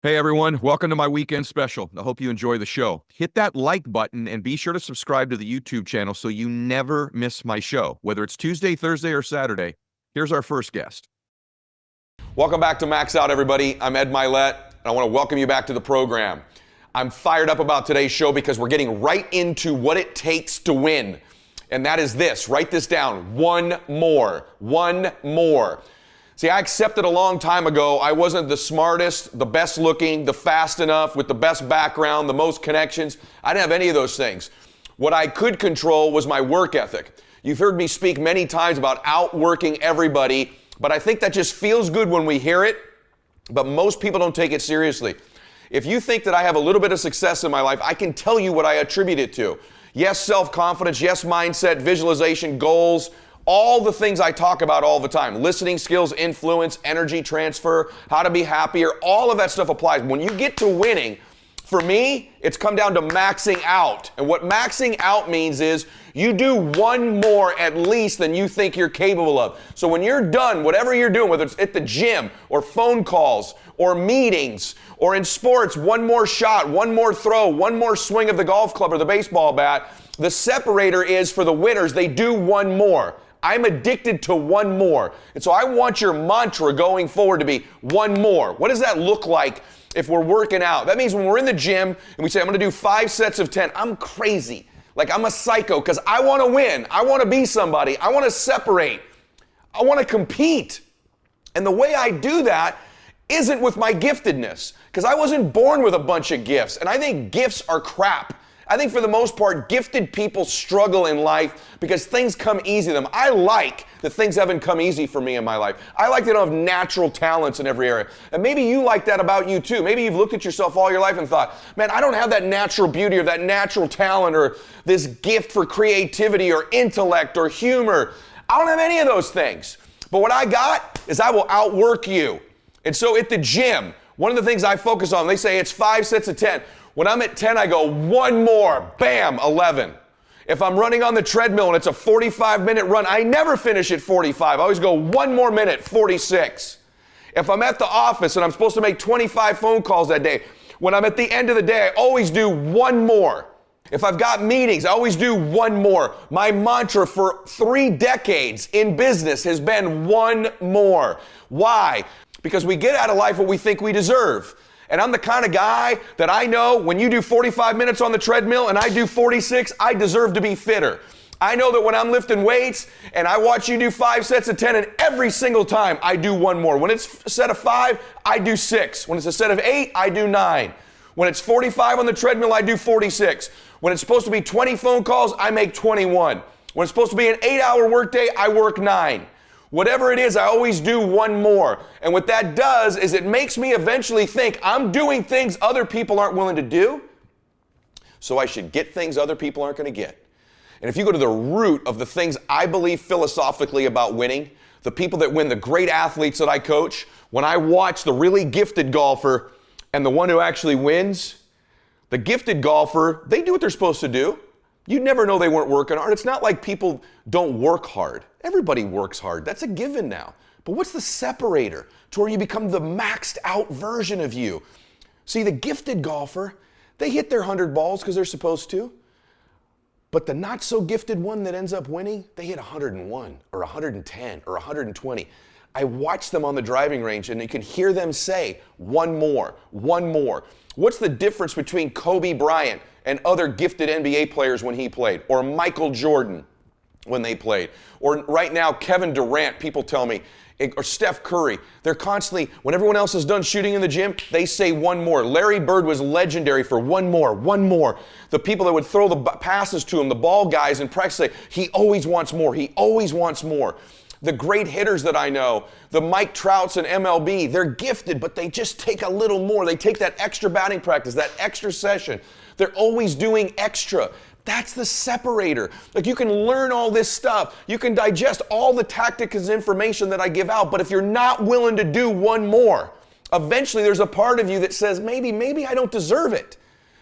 Hey everyone, welcome to my weekend special. I hope you enjoy the show. Hit that like button and be sure to subscribe to the YouTube channel so you never miss my show, whether it's Tuesday, Thursday, or Saturday. Here's our first guest. Welcome back to Max Out, everybody. I'm Ed Mylett, and I want to welcome you back to the program. I'm fired up about today's show because we're getting right into what it takes to win. And that is this. Write this down. One more. See, I accepted a long time ago I wasn't the smartest, the best looking, the fast enough, with the best background, the most connections. I didn't have any of those things. What I could control was my work ethic. You've heard me speak many times about outworking everybody, but I think that just feels good when we hear it, but most people don't take it seriously. If you think that I have a little bit of success in my life, I can tell you what I attribute it to. Yes, self-confidence, yes, mindset, visualization, goals, all the things I talk about all the time. Listening skills, influence, energy transfer, how to be happier, all of that stuff applies. When you get to winning, for me, it's come down to maxing out. And what maxing out means is you do one more at least than you think you're capable of. So when you're done, whatever you're doing, whether it's at the gym or phone calls or meetings or in sports, one more shot, one more throw, one more swing of the golf club or the baseball bat, the separator is for the winners, they do one more. I'm addicted to one more. And so I want your mantra going forward to be one more. What does that look like if we're working out? That means when we're in the gym and we say, I'm going to do 5 sets of 10, I'm crazy. Like I'm a psycho because I want to win. I want to be somebody. I want to separate. I want to compete. And the way I do that isn't with my giftedness, because I wasn't born with a bunch of gifts. And I think gifts are crap. I think for the most part, gifted people struggle in life because things come easy to them. I like that things haven't come easy for me in my life. I like that I don't have natural talents in every area. And maybe you like that about you too. Maybe you've looked at yourself all your life and thought, man, I don't have that natural beauty or that natural talent or this gift for creativity or intellect or humor. I don't have any of those things. But what I got is I will outwork you. And so at the gym, one of the things I focus on, they say it's 5 sets of 10. When I'm at 10, I go one more, bam, 11. If I'm running on the treadmill and it's a 45-minute run, I never finish at 45. I always go one more minute, 46. If I'm at the office and I'm supposed to make 25 phone calls that day, when I'm at the end of the day, I always do one more. If I've got meetings, I always do one more. My mantra for 3 decades in business has been one more. Why? Because we get out of life what we think we deserve. And I'm the kind of guy that I know when you do 45 minutes on the treadmill and I do 46, I deserve to be fitter. I know that when I'm lifting weights and I watch you do 5 sets of 10, and every single time I do one more. When it's a set of 5, I do 6. When it's a set of 8, I do 9. When it's 45 on the treadmill, I do 46. When it's supposed to be 20 phone calls, I make 21. When it's supposed to be an 8-hour workday, I work 9. Whatever it is, I always do one more. And what that does is it makes me eventually think I'm doing things other people aren't willing to do, so I should get things other people aren't going to get. And if you go to the root of the things I believe philosophically about winning, the people that win, the great athletes that I coach, when I watch the really gifted golfer and the one who actually wins, the gifted golfer, they do what they're supposed to do. You'd never know they weren't working hard. It's not like people don't work hard. Everybody works hard. That's a given now. But what's the separator to where you become the maxed out version of you? See, the gifted golfer, they hit their 100 balls because they're supposed to. But the not so gifted one that ends up winning, they hit 101 or 110 or 120. I watch them on the driving range and you can hear them say, one more, one more. What's the difference between Kobe Bryant and other gifted NBA players when he played, or Michael Jordan when they played, or right now Kevin Durant, people tell me, or Steph Curry? They're constantly, when everyone else is done shooting in the gym, they say one more. Larry Bird was legendary for one more, one more. The people that would throw the passes to him, the ball guys in practice, say, he always wants more, he always wants more. The great hitters that I know, the Mike Trouts in MLB, they're gifted, but they just take a little more. They take that extra batting practice, that extra session. They're always doing extra. That's the separator. Like, you can learn all this stuff. You can digest all the tactics and information that I give out, but if you're not willing to do one more, eventually there's a part of you that says, maybe I don't deserve it.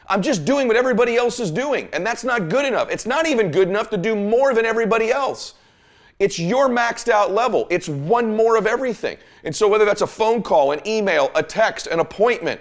I'm just doing what everybody else is doing, and that's not good enough. It's not even good enough to do more than everybody else. It's your maxed out level. It's one more of everything. And so whether that's a phone call, an email, a text, an appointment,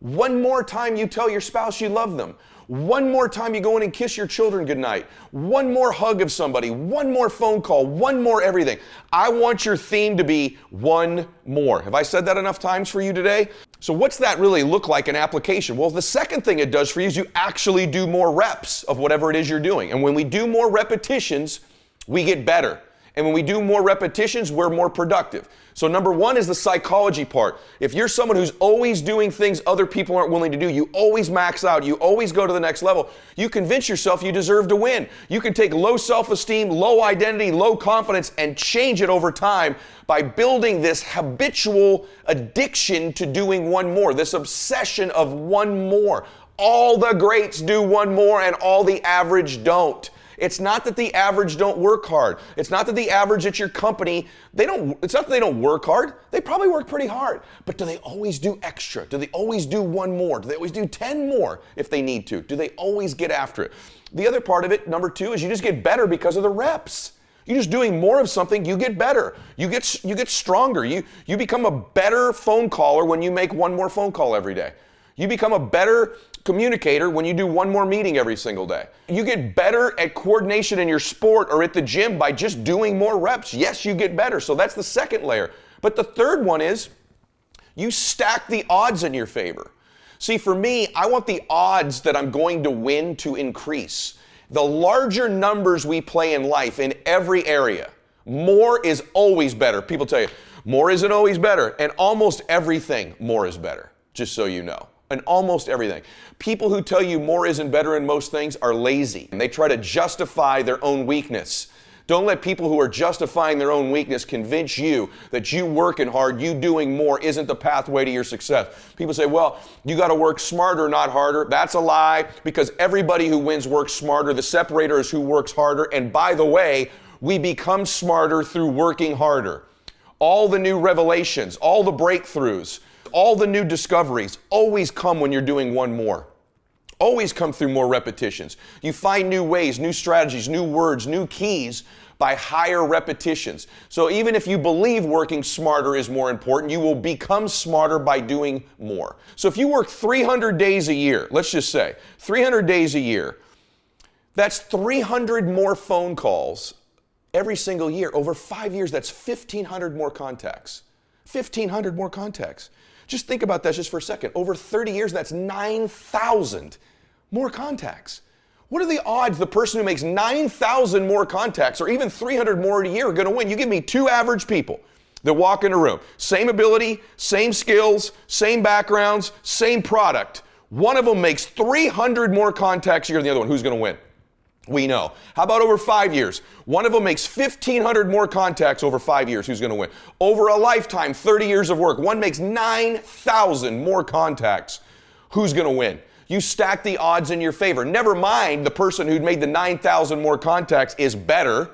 One more time you tell your spouse you love them. One more time you go in and kiss your children goodnight. One more hug of somebody. One more phone call. One more everything. I want your theme to be one more. Have I said that enough times for you today? So what's that really look like in application? Well, the second thing it does for you is you actually do more reps of whatever it is you're doing. And when we do more repetitions, we get better. And when we do more repetitions, we're more productive. So number one is the psychology part. If you're someone who's always doing things other people aren't willing to do, you always max out, you always go to the next level, you convince yourself you deserve to win. You can take low self-esteem, low identity, low confidence, and change it over time by building this habitual addiction to doing one more, this obsession of one more. All the greats do one more and all the average don't. It's not that the average don't work hard. It's not that the average at your company, it's not that they don't work hard. They probably work pretty hard. But do they always do extra? Do they always do one more? Do they always do 10 more if they need to? Do they always get after it? The other part of it, number two, is you just get better because of the reps. You're just doing more of something, you get better. You get stronger. You become a better phone caller when you make one more phone call every day. You become a better communicator when you do one more meeting every single day. You get better at coordination in your sport or at the gym by just doing more reps. Yes, you get better. So that's the second layer. But the third one is you stack the odds in your favor. See, for me, I want the odds that I'm going to win to increase. The larger numbers we play in life in every area, more is always better. People tell you, more isn't always better. And almost everything, more is better, just so you know. And almost everything. People who tell you more isn't better in most things are lazy. And they try to justify their own weakness. Don't let people who are justifying their own weakness convince you that you working hard, you doing more isn't the pathway to your success. People say, well, you got to work smarter, not harder. That's a lie, because everybody who wins works smarter. The separator is who works harder. And by the way, we become smarter through working harder. All the new revelations, all the breakthroughs, all the new discoveries always come when you're doing one more. Always come through more repetitions. You find new ways, new strategies, new words, new keys by higher repetitions. So even if you believe working smarter is more important, you will become smarter by doing more. So if you work 300 days a year, let's just say 300 days a year, that's 300 more phone calls every single year. Over 5 years, that's 1,500 more contacts. 1,500 more contacts. Just think about that just for a second. Over 30 years, that's 9,000 more contacts. What are the odds the person who makes 9,000 more contacts or even 300 more a year are going to win? You give me two average people that walk in a room. Same ability, same skills, same backgrounds, same product. One of them makes 300 more contacts a year than the other one. Who's going to win? We know. How about over 5 years? One of them makes 1,500 more contacts over 5 years. Who's going to win? Over a lifetime, 30 years of work, one makes 9,000 more contacts. Who's going to win? You stack the odds in your favor. Never mind the person who made the 9,000 more contacts is better.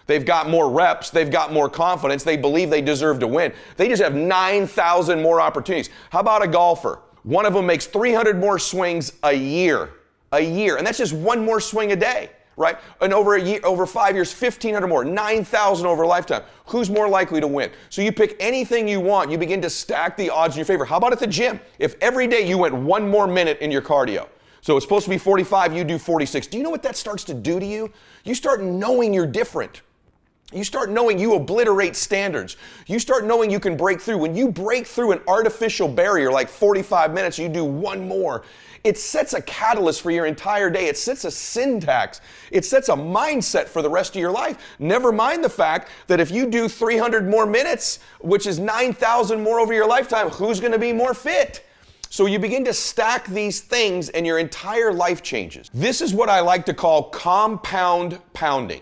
They've got more reps. They've got more confidence. They believe they deserve to win. They just have 9,000 more opportunities. How about a golfer? One of them makes 300 more swings a year. And that's just one more swing a day. Right? And over 5 years, 1,500 more, 9,000 over a lifetime. Who's more likely to win? So you pick anything you want, you begin to stack the odds in your favor. How about at the gym? If every day you went 1 more minute in your cardio, so it's supposed to be 45, you do 46. Do you know what that starts to do to you? You start knowing you're different. You start knowing you obliterate standards. You start knowing you can break through. When you break through an artificial barrier like 45 minutes, you do one more. It sets a catalyst for your entire day. It sets a syntax. It sets a mindset for the rest of your life. Never mind the fact that if you do 300 more minutes, which is 9,000 more over your lifetime, who's going to be more fit? So you begin to stack these things and your entire life changes. This is what I like to call compound pounding.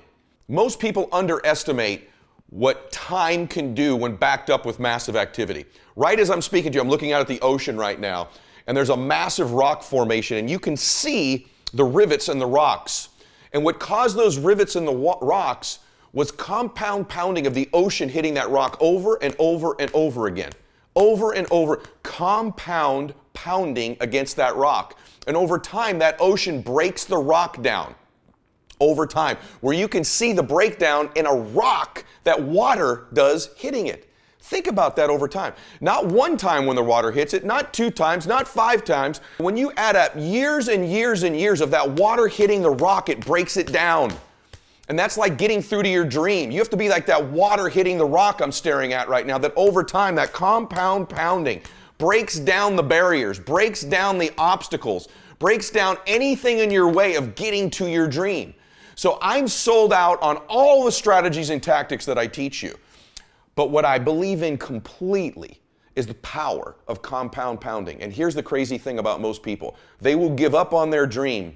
Most people underestimate what time can do when backed up with massive activity. Right as I'm speaking to you, I'm looking out at the ocean right now, and there's a massive rock formation, and you can see the rivets in the rocks. And what caused those rivets in the rocks was compound pounding of the ocean hitting that rock over and over and over again. Over and over, compound pounding against that rock. And over time, that ocean breaks the rock down. Over time, where you can see the breakdown in a rock that water does hitting it. Think about that over time. Not one time when the water hits it, not 2 times, not 5 times. When you add up years and years and years of that water hitting the rock, it breaks it down. And that's like getting through to your dream. You have to be like that water hitting the rock I'm staring at right now, that over time, that compound pounding breaks down the barriers, breaks down the obstacles, breaks down anything in your way of getting to your dream. So I'm sold out on all the strategies and tactics that I teach you. But what I believe in completely is the power of compound pounding. And here's the crazy thing about most people. They will give up on their dream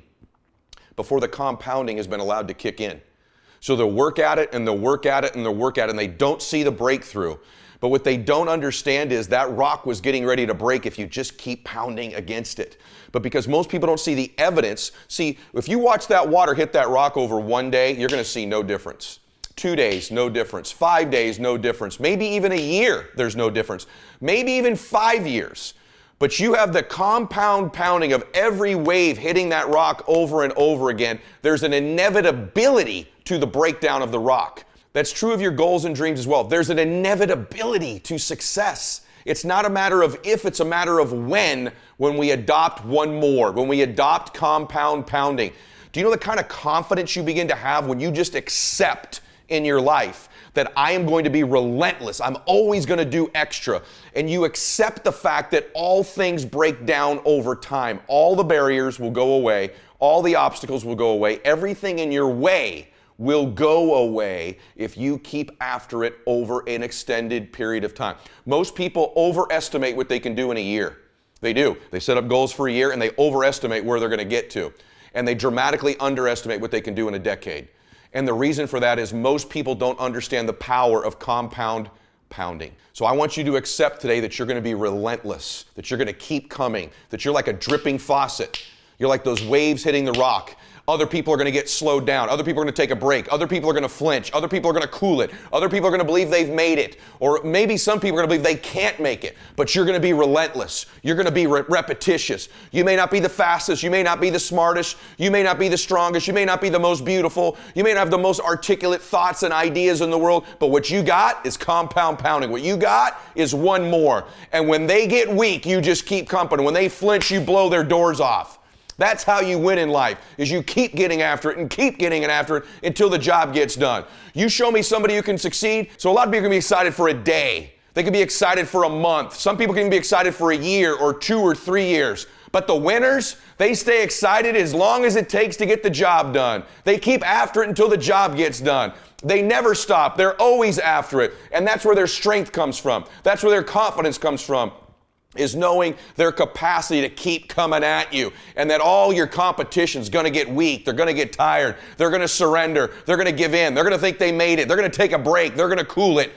before the compounding has been allowed to kick in. So they'll work at it and they'll work at it and they'll work at it and they don't see the breakthrough. But what they don't understand is that rock was getting ready to break if you just keep pounding against it. But because most people don't see the evidence, see, if you watch that water hit that rock over one day, you're going to see no difference. 2 days, no difference. 5 days, no difference. Maybe even a year, there's no difference. Maybe even 5 years. But you have the compound pounding of every wave hitting that rock over and over again. There's an inevitability to the breakdown of the rock. That's true of your goals and dreams as well. There's an inevitability to success. It's not a matter of if, it's a matter of when we adopt one more, when we adopt compound pounding. Do you know the kind of confidence you begin to have when you just accept in your life that I am going to be relentless, I'm always going to do extra, and you accept the fact that all things break down over time. All the barriers will go away, all the obstacles will go away, everything in your way will go away if you keep after it over an extended period of time. Most people overestimate what they can do in a year. They do. They set up goals for a year and they overestimate where they're going to get to. And they dramatically underestimate what they can do in a decade. And the reason for that is most people don't understand the power of compound pounding. So I want you to accept today that you're going to be relentless, that you're going to keep coming, that you're like a dripping faucet. You're like those waves hitting the rock. Other people are going to get slowed down. Other people are going to take a break. Other people are going to flinch. Other people are going to cool it. Other people are going to believe they've made it. Or maybe some people are going to believe they can't make it. But you're going to be relentless. You're going to be repetitious. You may not be the fastest. You may not be the smartest. You may not be the strongest. You may not be the most beautiful. You may not have the most articulate thoughts and ideas in the world. But what you got is compound pounding. What you got is one more. And when they get weak, you just keep company. When they flinch, you blow their doors off. That's how you win in life, is you keep getting after it and keep getting after it until the job gets done. You show me somebody who can succeed. So a lot of people can be excited for a day. They can be excited for a month. Some people can be excited for a year or 2 or 3 years. But the winners, they stay excited as long as it takes to get the job done. They keep after it until the job gets done. They never stop. They're always after it. And that's where their strength comes from. That's where their confidence comes from, is knowing their capacity to keep coming at you, and that all your competition's going to get weak. They're going to get tired. They're going to surrender. They're going to give in. They're going to think they made it. They're going to take a break. They're going to cool it.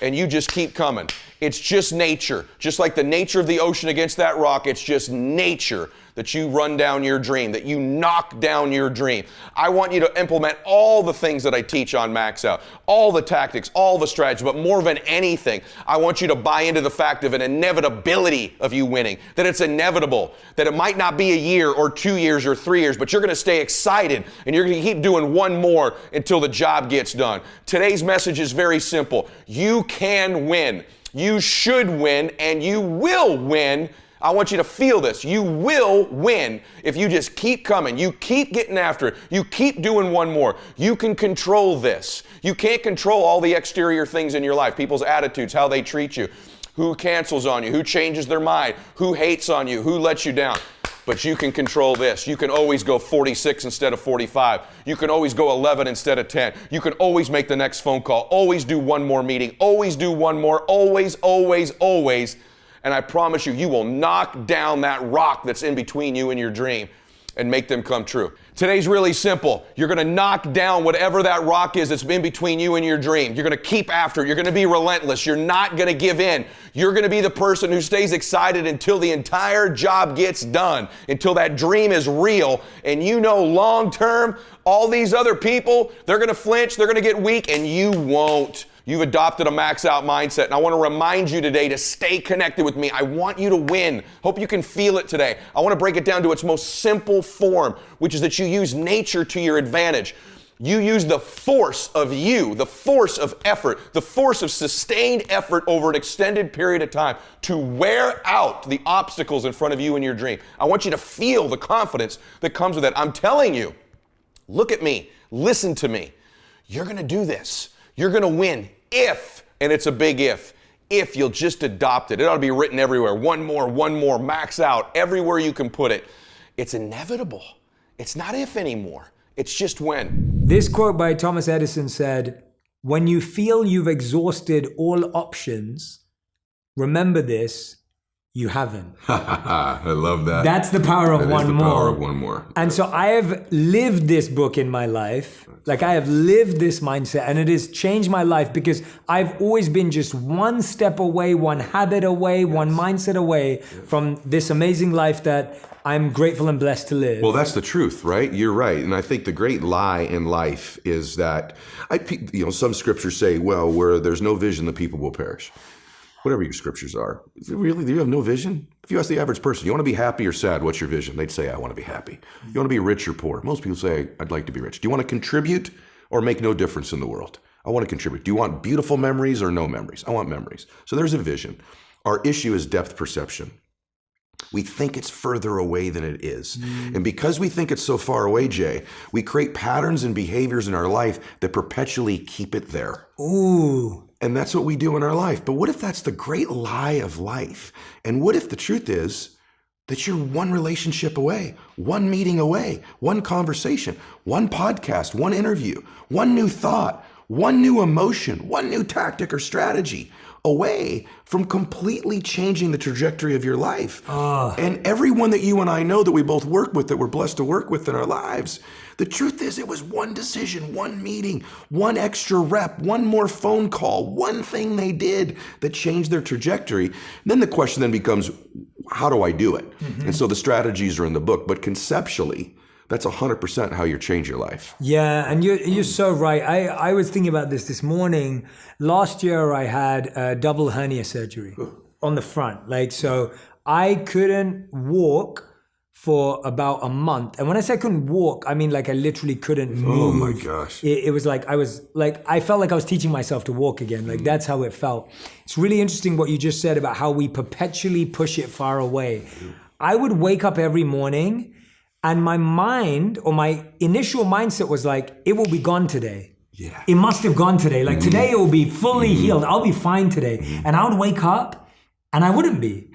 And you just keep coming. It's just nature. Just like the nature of the ocean against that rock, it's just nature that you run down your dream, that you knock down your dream. I want you to implement all the things that I teach on Max Out, all the tactics, all the strategies, but more than anything, I want you to buy into the fact of an inevitability of you winning, that it's inevitable, that it might not be a year or 2 years or 3 years, but you're going to stay excited and you're going to keep doing one more until the job gets done. Today's message is very simple. You can win. You should win, and you will win. I want you to feel this. You will win if you just keep coming. You keep getting after it. You keep doing one more. You can control this. You can't control all the exterior things in your life, people's attitudes, how they treat you, who cancels on you, who changes their mind, who hates on you, who lets you down. But you can control this. You can always go 46 instead of 45. You can always go 11 instead of 10. You can always make the next phone call. Always do one more meeting. Always do one more. Always, always, always. And I promise you, you will knock down that rock that's in between you and your dream and make them come true. Today's really simple. You're going to knock down whatever that rock is that's in between you and your dream. You're going to keep after it. You're going to be relentless. You're not going to give in. You're going to be the person who stays excited until the entire job gets done, until that dream is real. And you know long term, all these other people, they're going to flinch, they're going to get weak, and you won't. You've adopted a max out mindset, and I want to remind you today to stay connected with me. I want you to win. Hope you can feel it today. I want to break it down to its most simple form, which is that you use nature to your advantage. You use the force of you, the force of effort, the force of sustained effort over an extended period of time to wear out the obstacles in front of you in your dream. I want you to feel the confidence that comes with that. I'm telling you, look at me, listen to me. You're going to do this. You're going to win if, and it's a big if you'll just adopt it. It ought to be written everywhere. One more, max out, everywhere you can put it. It's inevitable. It's not if anymore. It's just when. This quote by Thomas Edison said, "When you feel you've exhausted all options, remember this, you haven't." I love that. That's the power of one more. Power of one more. And so I have lived this book in my life. Like I have lived this mindset, and it has changed my life because I've always been just one step away, one habit away, one mindset away from this amazing life that I'm grateful and blessed to live. Well, that's the truth, right? You're right. And I think the great lie in life is that, some scriptures say, well, where there's no vision, the people will perish. Whatever your scriptures are. Really, do you have no vision? If you ask the average person, you want to be happy or sad? What's your vision? They'd say, I want to be happy. You want to be rich or poor? Most people say, I'd like to be rich. Do you want to contribute or make no difference in the world? I want to contribute. Do you want beautiful memories or no memories? I want memories. So there's a vision. Our issue is depth perception. We think it's further away than it is. And because we think it's so far away, Jay, we create patterns and behaviors in our life that perpetually keep it there. Ooh. And that's what we do in our life. But what if that's the great lie of life? And what if the truth is that you're one relationship away, one meeting away, one conversation, one podcast, one interview, one new thought, one new emotion, one new tactic or strategy away from completely changing the trajectory of your life. And everyone that you and I know that we both work with, that we're blessed to work with in our lives, the truth is it was one decision, one meeting, one extra rep, one more phone call, one thing they did that changed their trajectory. And then the question then becomes, how do I do it? And so the strategies are in the book, but conceptually, that's 100% how you change your life. Yeah, and you're so right. I was thinking about this morning. Last year, I had a double hernia surgery on the front. So I couldn't walk for about a month. And when I say I couldn't walk, I mean I literally couldn't move. Oh my gosh. It was I felt like I was teaching myself to walk again. That's how it felt. It's really interesting what you just said about how we perpetually push it far away. I would wake up every morning and my mind or my initial mindset was it will be gone today. Yeah. It must have gone today. Today it will be fully healed. I'll be fine today. And I would wake up and I wouldn't be.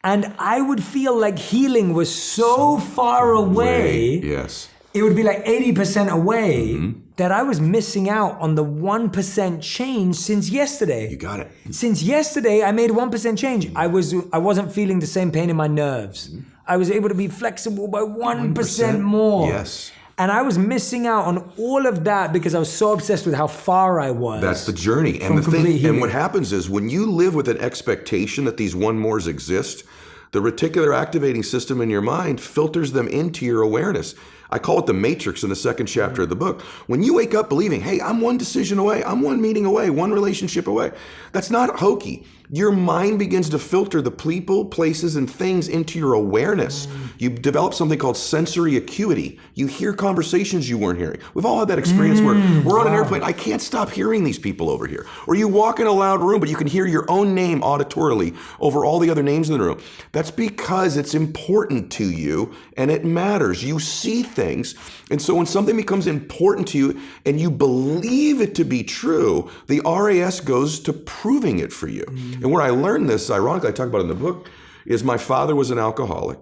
And I would feel like healing was so far away. Yes. It would be 80% away that I was missing out on the 1% change since yesterday. You got it. Since yesterday, I made 1% change. I wasn't feeling the same pain in my nerves. I was able to be flexible by 1% more. Yes. And I was missing out on all of that because I was so obsessed with how far I was. That's the journey. And the thing, and what happens is when you live with an expectation that these one mores exist, the reticular activating system in your mind filters them into your awareness. I call it the matrix in the second chapter of the book. When you wake up believing, hey, I'm one decision away, I'm one meeting away, one relationship away, that's not hokey. Your mind begins to filter the people, places, and things into your awareness. You develop something called sensory acuity. You hear conversations you weren't hearing. We've all had that experience where we're on an airplane, I can't stop hearing these people over here. Or you walk in a loud room, but you can hear your own name auditorily over all the other names in the room. That's because it's important to you and it matters. You see things. And so when something becomes important to you and you believe it to be true, the RAS goes to proving it for you. And where I learned this, ironically, I talk about it in the book, is my father was an alcoholic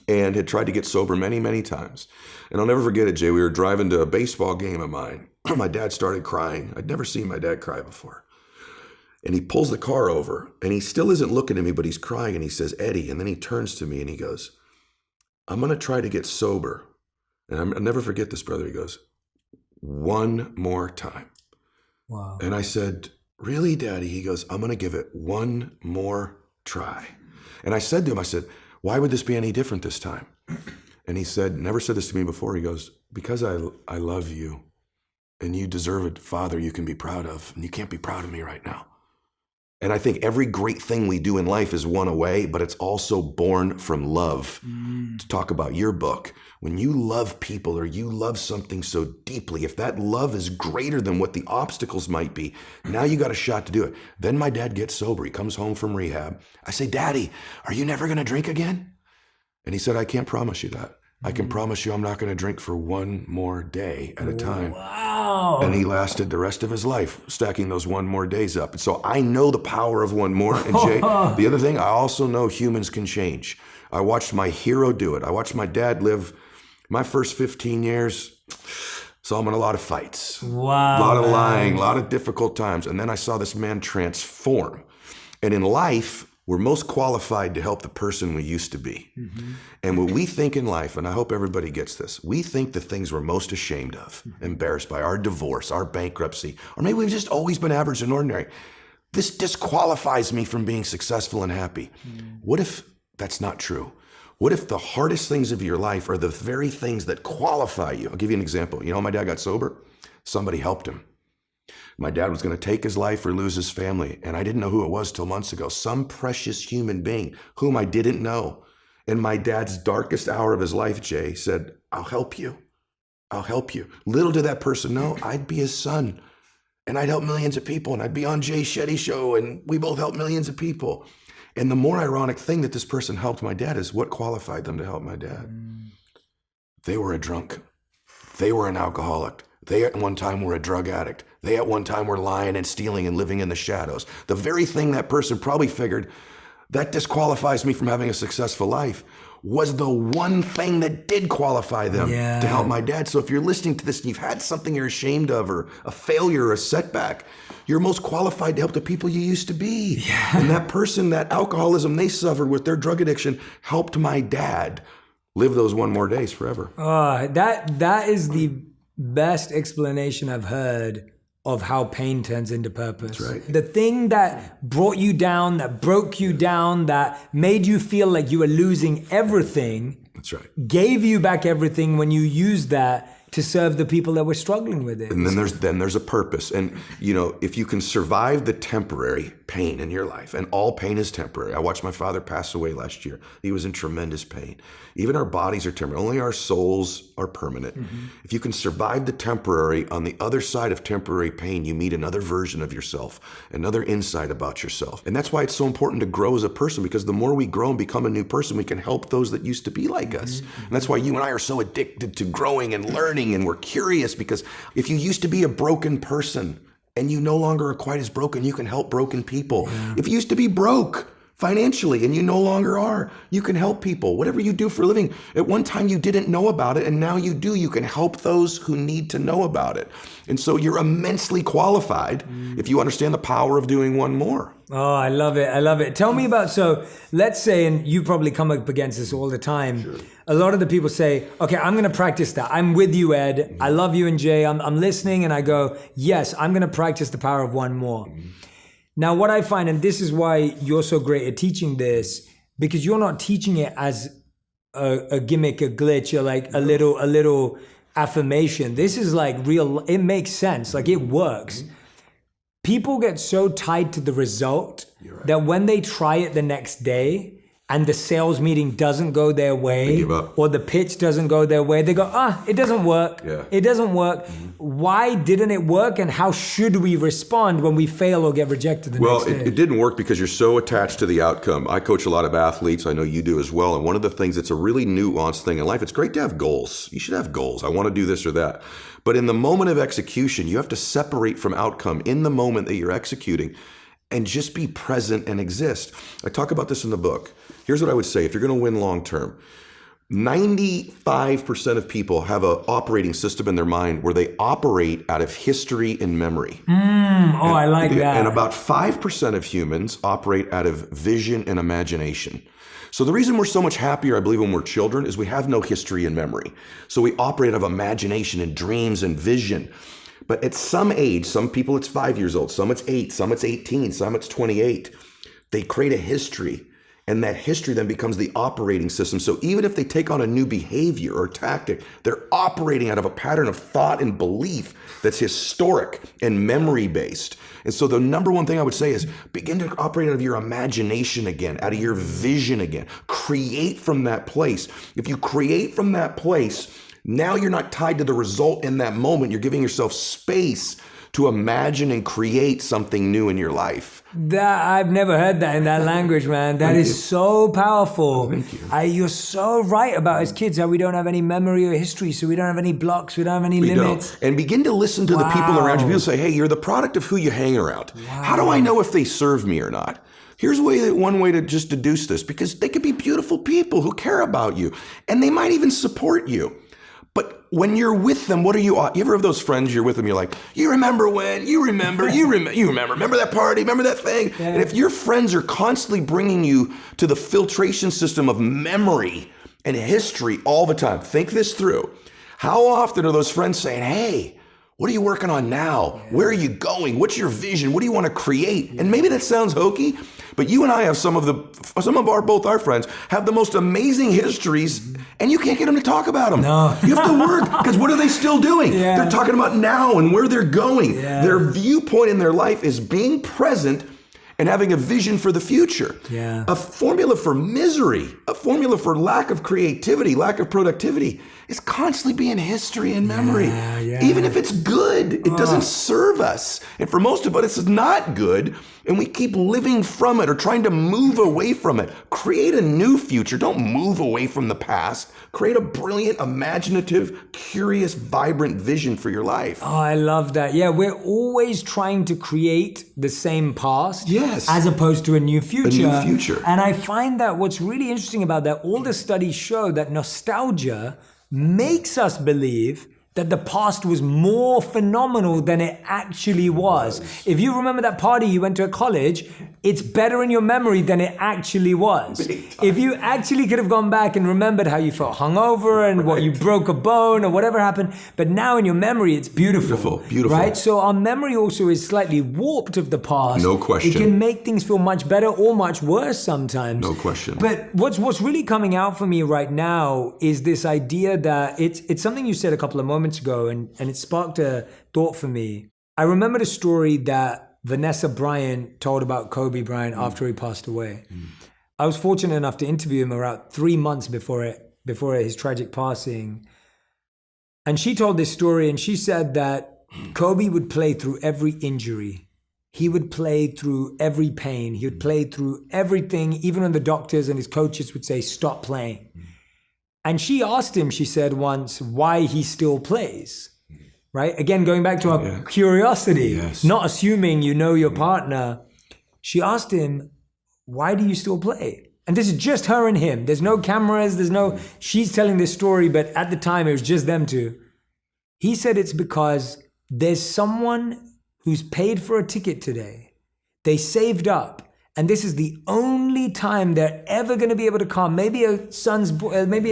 and had tried to get sober many, many times. And I'll never forget it, Jay. We were driving to a baseball game of mine. My dad started crying. I'd never seen my dad cry before. And he pulls the car over and he still isn't looking at me, but he's crying and he says, Eddie. And then he turns to me and he goes, I'm going to try to get sober. And I'll never forget this, brother. He goes, one more time. Wow. And I said, really, Daddy? He goes, I'm going to give it one more try. And I said to him, I said, why would this be any different this time? And he said, never said this to me before. He goes, because I love you and you deserve a father you can be proud of. And you can't be proud of me right now. And I think every great thing we do in life is one away, but it's also born from love. to talk about your book. When you love people or you love something so deeply, if that love is greater than what the obstacles might be, now you got a shot to do it. Then my dad gets sober. He comes home from rehab. I say, Daddy, are you never going to drink again? And he said, I can't promise you that. I can promise you I'm not going to drink for one more day at a time. Wow. And he lasted the rest of his life stacking those one more days up. And so I know the power of one more. And Jay, the other thing, I also know humans can change. I watched my hero do it. I watched my dad live my first 15 years, saw him in a lot of fights, Wow, a lot of man. lying, a lot of difficult times. And then I saw this man transform. And in life, we're most qualified to help the person we used to be. And what we think in life, and I hope everybody gets this, we think the things we're most ashamed of, embarrassed by, our divorce, our bankruptcy, or maybe we've just always been average and ordinary. This disqualifies me from being successful and happy. What if that's not true? What if the hardest things of your life are the very things that qualify you? I'll give you an example. You know, my dad got sober. Somebody helped him. My dad was going to take his life or lose his family. And I didn't know who it was till months ago. Some precious human being whom I didn't know. In my dad's darkest hour of his life, Jay said, I'll help you. I'll help you. Little did that person know I'd be his son. And I'd help millions of people. And I'd be on Jay Shetty show. And we both help millions of people. And the more ironic thing that this person helped my dad is what qualified them to help my dad. They were a drunk. They were an alcoholic. They at one time were a drug addict. They at one time were lying and stealing and living in the shadows. The very thing that person probably figured, that disqualifies me from having a successful life, was the one thing that did qualify them to help my dad. So if you're listening to this and you've had something you're ashamed of or a failure or a setback, you're most qualified to help the people you used to be. And that person, that alcoholism they suffered with their drug addiction helped my dad live those one more days forever. That is the best explanation I've heard of how pain turns into purpose. That's right. The thing that brought you down, that broke you down, that made you feel like you were losing everything, That's right. gave you back everything when you used that to serve the people that were struggling with it. And then there's a purpose. And you know, if you can survive the temporary pain in your life, and all pain is temporary. I watched my father pass away last year. He was in tremendous pain. Even our bodies are temporary. Only our souls are permanent. If you can survive the temporary, on the other side of temporary pain, you meet another version of yourself, another insight about yourself. And that's why it's so important to grow as a person, because the more we grow and become a new person, we can help those that used to be like us. And that's why you and I are so addicted to growing and learning, and we're curious, because if you used to be a broken person and you no longer are quite as broken, you can help broken people. If you used to be broke financially and you no longer are, you can help people. Whatever you do for a living, at one time you didn't know about it and now you do. You can help those who need to know about it. And so you're immensely qualified if you understand the power of doing one more. Oh, I love it. I love it. Tell me about, so let's say, and you probably come up against this all the time. A lot of the people say, okay, I'm going to practice that. I'm with you, Ed. I love you and Jay. I'm listening, and I go, yes, I'm going to practice the power of one more. Now, what I find, and this is why you're so great at teaching this, because you're not teaching it as a gimmick, a glitch, or like a little affirmation. This is like real, it makes sense. Like it works. People get so tied to the result that when they try it the next day and the sales meeting doesn't go their way, They give up. or the pitch doesn't go their way, they go, it doesn't work. Yeah. It doesn't work. Why didn't it work? And how should we respond when we fail or get rejected the next day? It didn't work because you're so attached to the outcome. I coach a lot of athletes. I know you do as well. And one of the things that's a really nuanced thing in life, it's great to have goals. You should have goals. I want to do this or that. But in the moment of execution, you have to separate from outcome in the moment that you're executing and just be present and exist. I talk about this in the book. Here's what I would say. If you're going to win long term, 95% of people have an operating system in their mind where they operate out of history and memory. I like that. And about 5% of humans operate out of vision and imagination. So the reason we're so much happier, I believe, when we're children is we have no history and memory. So we operate out of imagination and dreams and vision. But at some age, some people it's 5 years old, some it's 8, some it's 18, some it's 28. They create a history. And that history then becomes the operating system. So even if they take on a new behavior or tactic, they're operating out of a pattern of thought and belief that's historic and memory-based. And so the number one thing I would say is begin to operate out of your imagination again, out of your vision again. Create from that place. If you create from that place, now you're not tied to the result in that moment. You're giving yourself space to imagine and create something new in your life. That I've never heard that in that language, man. That is so powerful. Thank you. You're so right about as kids how we don't have any memory or history, so we don't have any blocks, we don't have any limits. Don't. And begin to listen to the people around you. People say, hey, you're the product of who you hang around. How do I know if they serve me or not? Here's one way to just deduce this, because they could be beautiful people who care about you, and they might even support you. But when you're with them, what are you ever have those friends you're with them, you're like, you remember when, you remember that party, remember that thing? Yeah. And if your friends are constantly bringing you to the filtration system of memory and history all the time, think this through. How often are those friends saying, hey, what are you working on now? Yeah. Where are you going? What's your vision? What do you want to create? Yeah. And maybe that sounds hokey, but you and I have both our friends have the most amazing histories, and you can't get them to talk about them. No. You have to work, because what are they still doing? Yeah. They're talking about now and where they're going. Yeah. Their viewpoint in their life is being present and having a vision for the future. Yeah. A formula for misery, a formula for lack of creativity, lack of productivity is constantly being history and memory. Yeah. Even if it's good, it doesn't serve us. And for most of us, it's not good. And we keep living from it or trying to move away from it. Create a new future. Don't move away from the past. Create a brilliant, imaginative, curious, vibrant vision for your life. Oh, I love that. Yeah, we're always trying to create the same past. Yes. As opposed to a new future. A new future. And I find that what's really interesting about that, all the studies show that nostalgia makes us believe that the past was more phenomenal than it actually was. If you remember that party you went to at college, it's better in your memory than it actually was. If you actually could have gone back and remembered how you felt hungover and what you broke a bone or whatever happened, but now in your memory, it's beautiful. Beautiful. Right? So our memory also is slightly warped of the past. No question. It can make things feel much better or much worse sometimes. No question. But what's really coming out for me right now is this idea that it's something you said a couple of moments ago, and it sparked a thought for me. I remember the story that Vanessa Bryant told about Kobe Bryant after he passed away. I was fortunate enough to interview him around 3 months before his tragic passing. And she told this story, and she said that Kobe would play through every injury. He would play through every pain. He would play through everything, even when the doctors and his coaches would say, stop playing. And she asked him, she said once, why he still plays, right? Again, going back to our curiosity, not assuming you know your partner. She asked him, why do you still play? And this is just her and him. There's no cameras, she's telling this story, but at the time it was just them two. He said it's because there's someone who's paid for a ticket today. They saved up. And this is the only time they're ever going to be able to come. Maybe a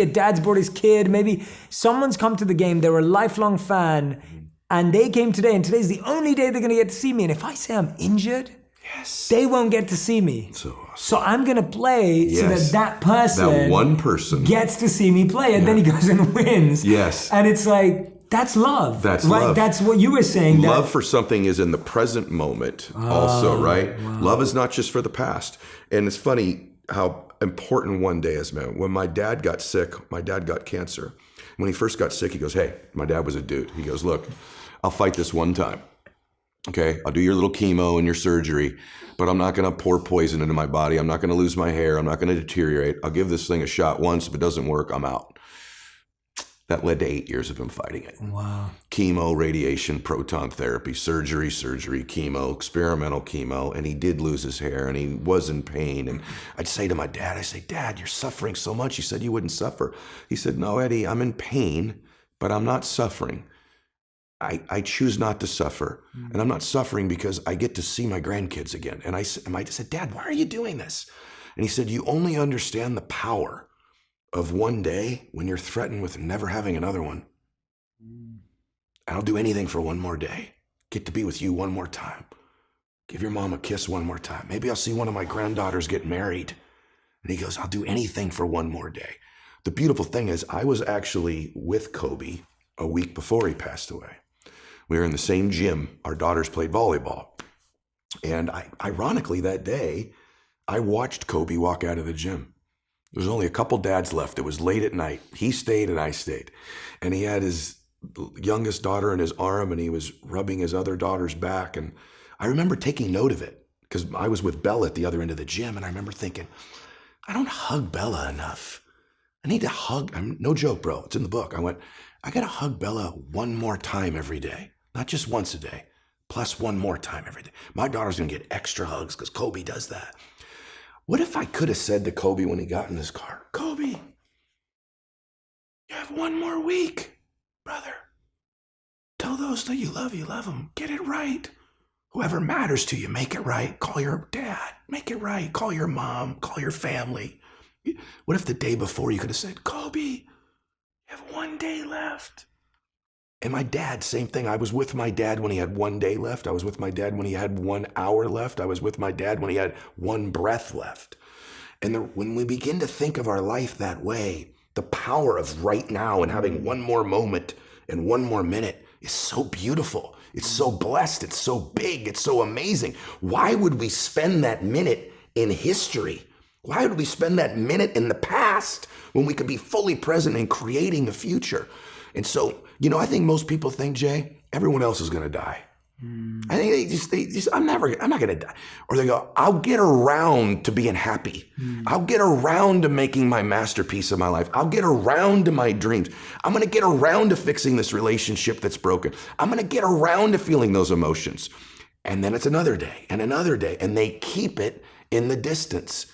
dad's brought his kid. Maybe someone's come to the game. They're a lifelong fan, and they came today. And today's the only day they're going to get to see me. And if I say I'm injured, they won't get to see me. So awesome. So I'm going to play so that one person gets to see me play, and then he goes and wins. Yes, and it's like. That's love. That's right? Love. That's what you were saying. Love for something is in the present moment also, right? Wow. Love is not just for the past. And it's funny how important one day is, man. When my dad got sick, my dad got cancer. When he first got sick, he goes, hey, my dad was a dude. He goes, look, I'll fight this one time. Okay, I'll do your little chemo and your surgery, but I'm not going to pour poison into my body. I'm not going to lose my hair. I'm not going to deteriorate. I'll give this thing a shot once. If it doesn't work, I'm out. That led to 8 years of him fighting it. Wow. Chemo, radiation, proton therapy, surgery, chemo, experimental chemo. And he did lose his hair and he was in pain. And I'd say to my dad, Dad, you're suffering so much. You said you wouldn't suffer. He said, no, Eddie, I'm in pain, but I'm not suffering. I choose not to suffer. And I'm not suffering because I get to see my grandkids again. And I said, Dad, why are you doing this? And he said, you only understand the power of one day when you're threatened with never having another one. I'll do anything for one more day. Get to be with you one more time. Give your mom a kiss one more time. Maybe I'll see one of my granddaughters get married. And he goes, I'll do anything for one more day. The beautiful thing is I was actually with Kobe a week before he passed away. We were in the same gym. Our daughters played volleyball. And ironically, that day, I watched Kobe walk out of the gym. There was only a couple dads left. It was late at night. He stayed and I stayed. And he had his youngest daughter in his arm and he was rubbing his other daughter's back. And I remember taking note of it because I was with Bella at the other end of the gym. And I remember thinking, I don't hug Bella enough. I need to hug. No joke, bro. It's in the book. I went, I got to hug Bella one more time every day. Not just once a day, plus one more time every day. My daughter's going to get extra hugs because Kobe does that. What if I could have said to Kobe when he got in his car, Kobe, you have one more week, brother. Tell those that you love them. Get it right. Whoever matters to you, make it right. Call your dad, make it right. Call your mom, call your family. What if the day before you could have said, Kobe, you have one day left? And my dad, same thing. I was with my dad when he had 1 day left. I was with my dad when he had 1 hour left. I was with my dad when he had one breath left. And when we begin to think of our life that way, the power of right now and having one more moment and one more minute is so beautiful. It's so blessed. It's so big. It's so amazing. Why would we spend that minute in history? Why would we spend that minute in the past when we could be fully present and creating the future? And so, I think most people think, Jay, everyone else is going to die. I think they just, I'm not going to die. Or they go, I'll get around to being happy. I'll get around to making my masterpiece of my life. I'll get around to my dreams. I'm going to get around to fixing this relationship that's broken. I'm going to get around to feeling those emotions. And then it's another day and another day. And they keep it in the distance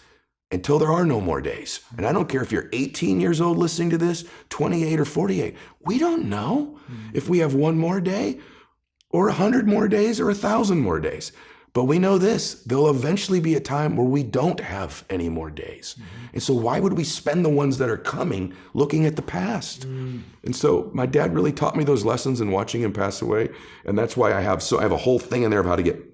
until there are no more days. And I don't care if you're 18 years old listening to this, 28 or 48. We don't know if we have one more day or 100 more days or 1,000 more days. But we know this, there'll eventually be a time where we don't have any more days. And so why would we spend the ones that are coming looking at the past? And so my dad really taught me those lessons in watching him pass away. And that's why I have a whole thing in there of how to get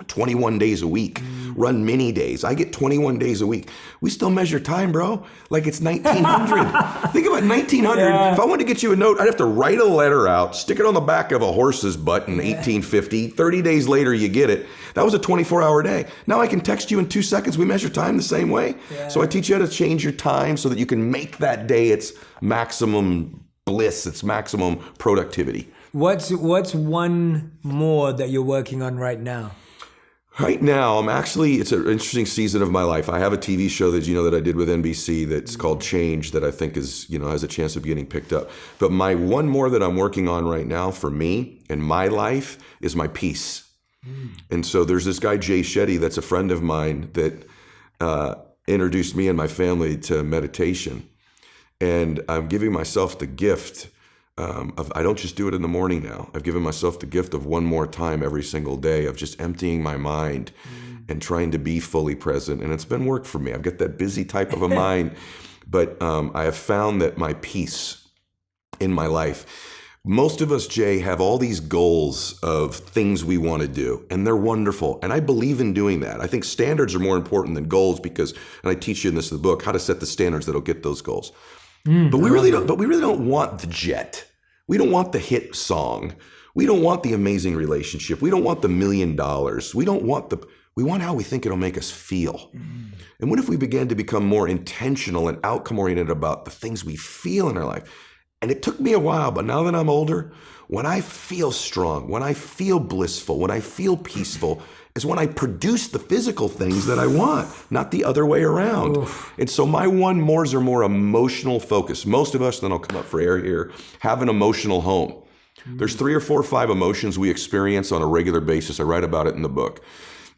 21 days a week, run mini days. I get 21 days a week. We still measure time, bro, like it's 1900. Think about 1900. Yeah. If I wanted to get you a note, I'd have to write a letter out, stick it on the back of a horse's butt in 1850. 30 days later, you get it. That was a 24-hour day. Now I can text you in 2 seconds. We measure time the same way. Yeah. So I teach you how to change your time so that you can make that day its maximum bliss, its maximum productivity. What's one more that you're working on right now? Right now, it's an interesting season of my life. I have a TV show that I did with NBC that's called Change that I think is, has a chance of getting picked up. But my one more that I'm working on right now for me in my life is my peace. And so there's this guy, Jay Shetty, that's a friend of mine that introduced me and my family to meditation. And I'm giving myself the gift I don't just do it in the morning now. I've given myself the gift of one more time every single day of just emptying my mind and trying to be fully present. And it's been work for me. I've got that busy type of a mind, but I have found that my peace in my life, most of us, Jay, have all these goals of things we want to do, and they're wonderful. And I believe in doing that. I think standards are more important than goals because, and I teach you in this in the book, how to set the standards that'll get those goals. But we really don't want the jet. We don't want the hit song. We don't want the amazing relationship. We don't want the $1 million. We want how we think it'll make us feel. And what if we began to become more intentional and outcome oriented about the things we feel in our life? And it took me a while, but now that I'm older, when I feel strong, when I feel blissful, when I feel peaceful, is when I produce the physical things that I want, not the other way around. Oof. And so my one mores are more emotional focus. Most of us, then I'll come up for air here, have an emotional home. There's 3 or 4 or 5 emotions we experience on a regular basis. I write about it in the book.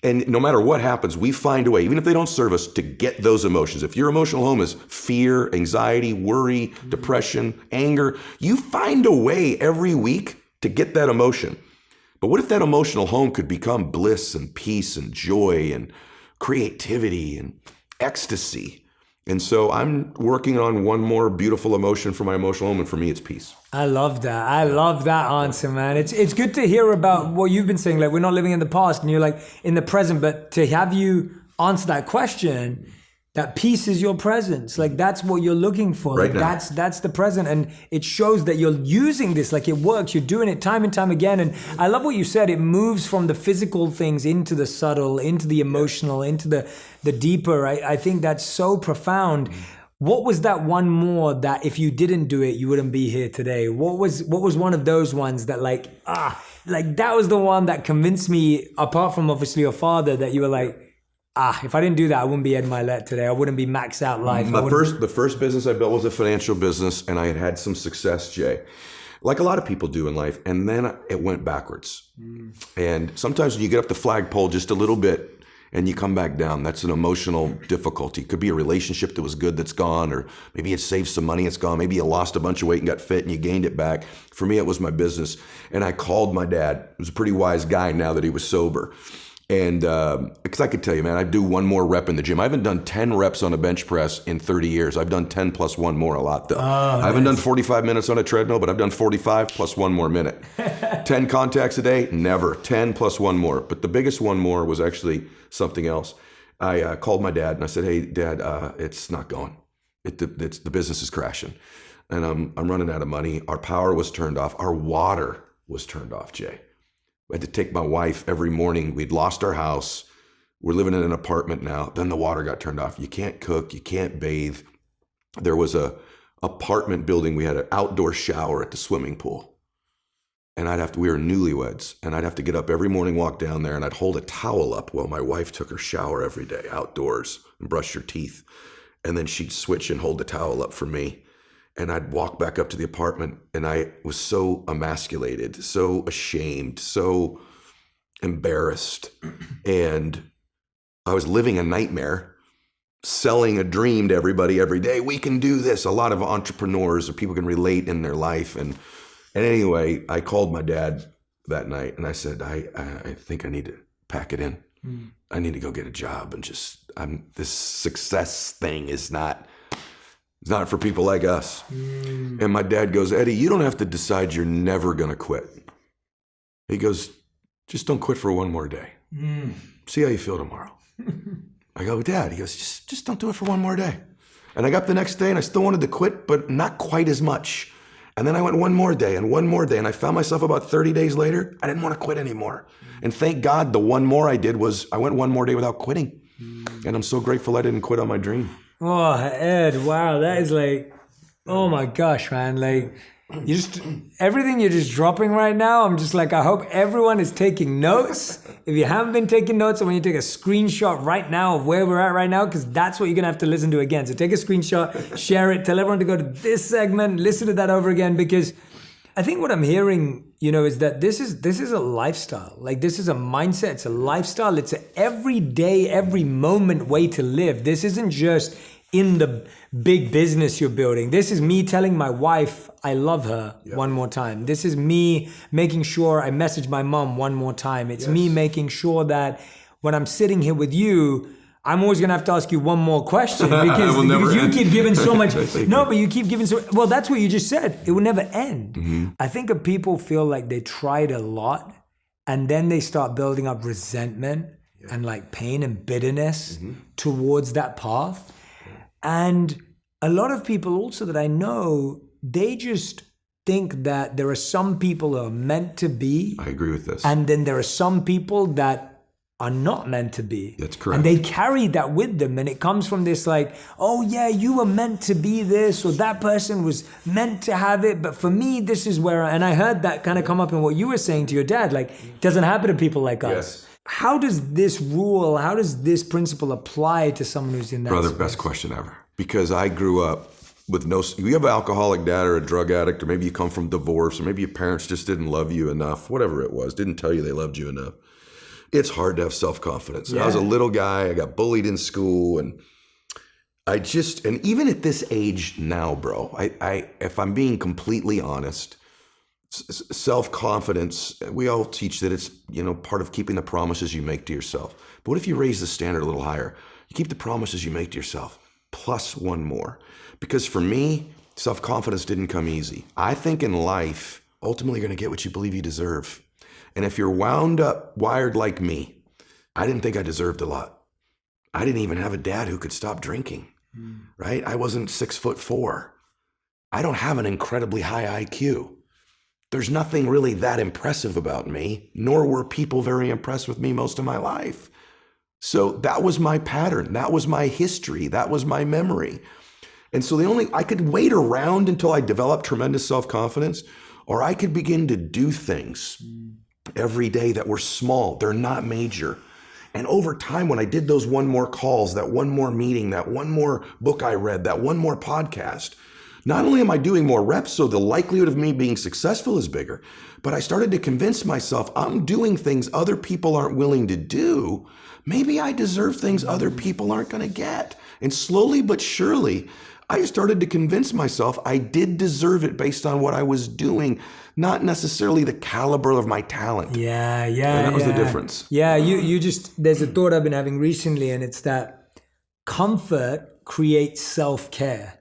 And no matter what happens, we find a way, even if they don't serve us, to get those emotions. If your emotional home is fear, anxiety, worry, depression, anger, you find a way every week to get that emotion. But what if that emotional home could become bliss and peace and joy and creativity and ecstasy? And so I'm working on one more beautiful emotion for my emotional home, and for me, it's peace. I love that. I love that answer, man. It's good to hear about what you've been saying. Like, we're not living in the past, and you're like in the present. But to have you answer that question, that peace is your presence. Like that's what you're looking for. Right Like now. that's the present. And it shows that you're using this, like it works. You're doing it time and time again. And I love what you said. It moves from the physical things into the subtle, into the emotional, into the deeper. I think that's so profound. What was that one more that if you didn't do it, you wouldn't be here today? What was one of those ones that like that was the one that convinced me, apart from obviously your father, that you were like, if I didn't do that, I wouldn't be Ed Mylett today. I wouldn't be Max Out Life. The first business I built was a financial business, and I had some success, Jay, like a lot of people do in life. And then it went backwards. And sometimes when you get up the flagpole just a little bit and you come back down, that's an emotional difficulty. It could be a relationship that was good that's gone, or maybe it saved some money, it's gone. Maybe you lost a bunch of weight and got fit and you gained it back. For me, it was my business. And I called my dad. He was a pretty wise guy now that he was sober. And because I could tell you, man, I'd do one more rep in the gym. I haven't done 10 reps on a bench press in 30 years. I've done 10 plus one more a lot, though. I haven't done 45 minutes on a treadmill, but I've done 45 plus one more minute. 10 contacts a day? Never. 10 plus one more. But the biggest one more was actually something else. I called my dad and I said, hey, Dad, it's not going. The business is crashing. And I'm running out of money. Our power was turned off. Our water was turned off, Jay. I had to take my wife every morning. We'd lost our house. We're living in an apartment now. Then the water got turned off. You can't cook. You can't bathe. There was a apartment building. We had an outdoor shower at the swimming pool. And we were newlyweds. And I'd have to get up every morning, walk down there, and I'd hold a towel up while my wife took her shower every day outdoors and brushed her teeth. And then she'd switch and hold the towel up for me. And I'd walk back up to the apartment, and I was so emasculated, so ashamed, so embarrassed. And I was living a nightmare, selling a dream to everybody every day. We can do this. A lot of entrepreneurs or people can relate in their life. And anyway, I called my dad that night, and I said, I think I need to pack it in. I need to go get a job, and this success thing is not... It's not for people like us. And my dad goes, Eddie, you don't have to decide you're never going to quit. He goes, just don't quit for one more day. See how you feel tomorrow. I go, Dad, he goes, just don't do it for one more day. And I got up the next day and I still wanted to quit, but not quite as much. And then I went one more day and one more day. And I found myself about 30 days later, I didn't want to quit anymore. And thank God the one more I did was I went one more day without quitting. And I'm so grateful I didn't quit on my dream. Oh, Ed, wow, that is like, oh my gosh, man. Like, everything you're just dropping right now, I'm just like, I hope everyone is taking notes. If you haven't been taking notes, I want you to take a screenshot right now of where we're at right now, because that's what you're going to have to listen to again. So take a screenshot, share it, tell everyone to go to this segment, listen to that over again, because I think what I'm hearing, is that this is a lifestyle. Like, this is a mindset. It's a lifestyle. It's an everyday, every moment way to live. This isn't just in the big business you're building. This is me telling my wife I love her one more time. This is me making sure I message my mom one more time. It's me making sure that when I'm sitting here with you, I'm always going to have to ask you one more question because you keep giving so much. No, but you keep giving so. Well, that's what you just said. It will never end. I think if people feel like they tried a lot and then they start building up resentment and like pain and bitterness towards that path. And a lot of people also that I know, they just think that there are some people who are meant to be. I agree with this. And then there are some people that are not meant to be. That's correct. And they carry that with them. And it comes from this like, oh yeah, you were meant to be this, or that person was meant to have it. But for me, this is where, and I heard that kind of come up in what you were saying to your dad, like, it doesn't happen to people like us. Yes. How does this principle apply to someone who's in that Brother, space? best question ever. Because I grew up with you have an alcoholic dad or a drug addict, or maybe you come from divorce, or maybe your parents just didn't love you enough, whatever it was, didn't tell you they loved you enough. It's hard to have self-confidence. I was a little guy, I got bullied in school, and and even at this age now, bro, I if I'm being completely honest, self-confidence, we all teach that it's, part of keeping the promises you make to yourself. But what if you raise the standard a little higher? You keep the promises you make to yourself, plus one more. Because for me, self-confidence didn't come easy. I think in life, ultimately you're going to get what you believe you deserve. And if you're wired like me, I didn't think I deserved a lot. I didn't even have a dad who could stop drinking, right? I wasn't 6'4". I don't have an incredibly high IQ. There's nothing really that impressive about me, nor were people very impressed with me most of my life. So that was my pattern. That was my history. That was my memory. And so I could wait around until I developed tremendous self-confidence, or I could begin to do things every day that were small. They're not major. And over time, when I did those one more calls, that one more meeting, that one more book I read, that one more podcast, not only am I doing more reps, so the likelihood of me being successful is bigger, but I started to convince myself I'm doing things other people aren't willing to do. Maybe I deserve things other people aren't going to get. And slowly but surely, I started to convince myself I did deserve it based on what I was doing, not necessarily the caliber of my talent. Yeah. And that was the difference. Yeah, there's a thought I've been having recently, and it's that comfort creates self-care,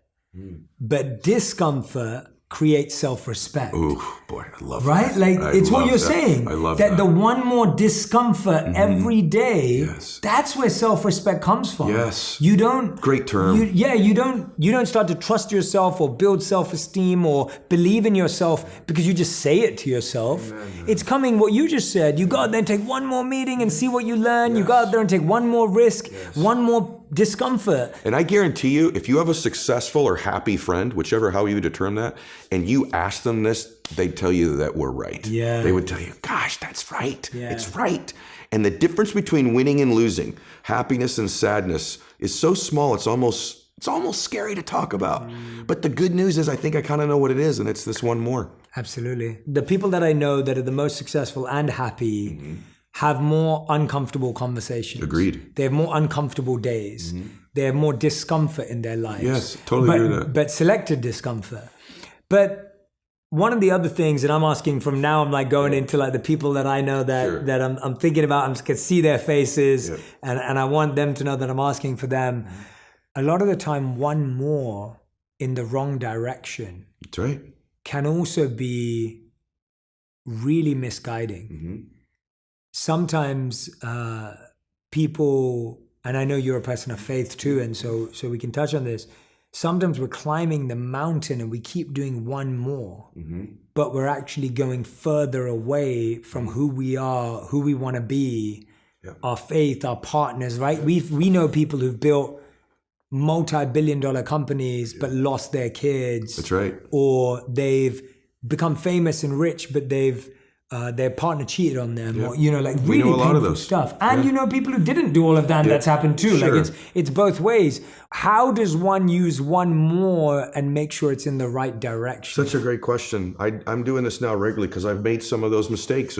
but discomfort creates self-respect. Ooh, boy, I love right? that. Like, I it's what love you're that. saying. I love that. that. The one more discomfort every day, Yes. that's where self-respect comes from. Yes. You don't... Great term. You don't start to trust yourself or build self-esteem or believe in yourself because you just say it to yourself. It's coming, what you just said. You go out there and take one more meeting and see what you learn. You go out there and take one more risk, one more discomfort. And I guarantee you, if you have a successful or happy friend, how you determine that, and you ask them this, they'd tell you that we're right. Yeah. They would tell you, gosh, that's right. Yeah. It's right. And the difference between winning and losing, happiness and sadness, is so small, it's almost scary to talk about. But the good news is I think I kind of know what it is, and it's this one more. Absolutely. The people that I know that are the most successful and happy have more uncomfortable conversations. Agreed. They have more uncomfortable days. They have more discomfort in their lives. Yes, totally agree with that. But selected discomfort. But one of the other things that I'm asking from now, I'm like going into like the people that I know that I'm thinking about, I can see their faces and I want them to know that I'm asking for them. A lot of the time, one more in the wrong direction That's right. can also be really misguiding. Sometimes people, and I know you're a person of faith too, and so we can touch on this. Sometimes we're climbing the mountain and we keep doing one more, but we're actually going further away from who we are, who we want to be, our faith, our partners, right? We know people who've built multi-billion-dollar companies but lost their kids. That's right. Or they've become famous and rich, but their partner cheated on them, or like We really know a lot of painful those. stuff. And you know people who didn't do all of that, and that's happened too. Sure. Like it's both ways. How does one use one more and make sure it's in the right direction? Such a great question. I'm doing this now regularly because I've made some of those mistakes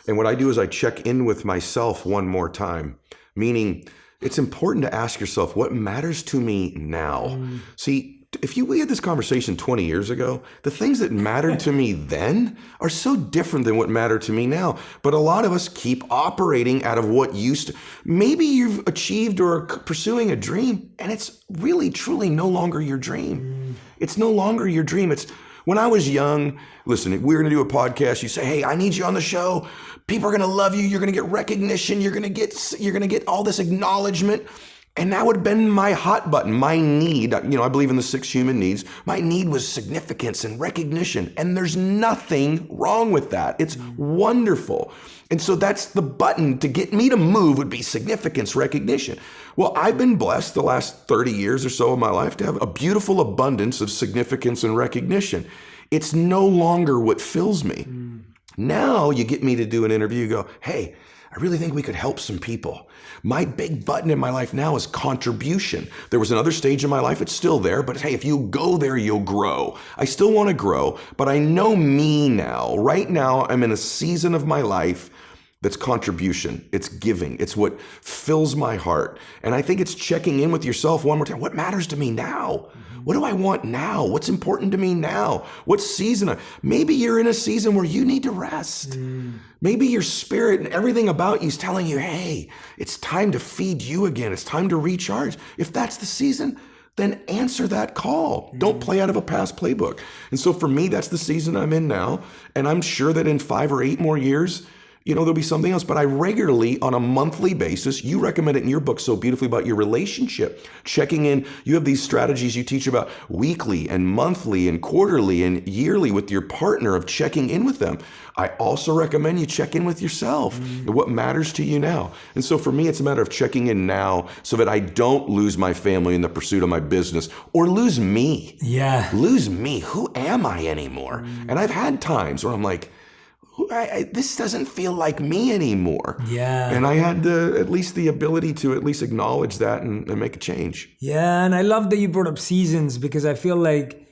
and what I do is I check in with myself one more time, meaning it's important to ask yourself, what matters to me now? See, if we had this conversation 20 years ago, the things that mattered to me then are so different than what matter to me now. But a lot of us keep operating out of what used to. Maybe you've achieved or are pursuing a dream, and it's really, truly no longer your dream. It's no longer your dream. It's when I was young, listen, if we were going to do a podcast, you say, hey, I need you on the show. People are going to love you. You're going to get recognition. You're going to get all this acknowledgement. And that would have been my hot button, my need. I believe in the 6 human needs. My need was significance and recognition. And there's nothing wrong with that. It's wonderful. And so that's the button to get me to move would be significance, recognition. Well, I've been blessed the last 30 years or so of my life to have a beautiful abundance of significance and recognition. It's no longer what fills me. Now you get me to do an interview, you go, hey, I really think we could help some people. My big button in my life now is contribution. There was another stage in my life, it's still there, but hey, if you go there, you'll grow. I still want to grow, but I know me now. Right now, I'm in a season of my life that's contribution. It's giving. It's what fills my heart. And I think it's checking in with yourself one more time. What matters to me now? What do I want now? What's important to me now? What season? Maybe you're in a season where you need to rest. Maybe your spirit and everything about you is telling you, hey, it's time to feed you again. It's time to recharge. If that's the season, then answer that call. Don't play out of a past playbook. And so for me, that's the season I'm in now. And I'm sure that in 5 or 8 more years, there'll be something else. But I regularly, on a monthly basis, you recommend it in your book so beautifully about your relationship, checking in. You have these strategies you teach about weekly and monthly and quarterly and yearly with your partner of checking in with them. I also recommend you check in with yourself and what matters to you now. And so for me, it's a matter of checking in now so that I don't lose my family in the pursuit of my business or lose me. Yeah. Lose me. Who am I anymore? And I've had times where I'm like, this doesn't feel like me anymore. Yeah. And I had at least the ability to at least acknowledge that and make a change. Yeah. And I love that you brought up seasons, because I feel like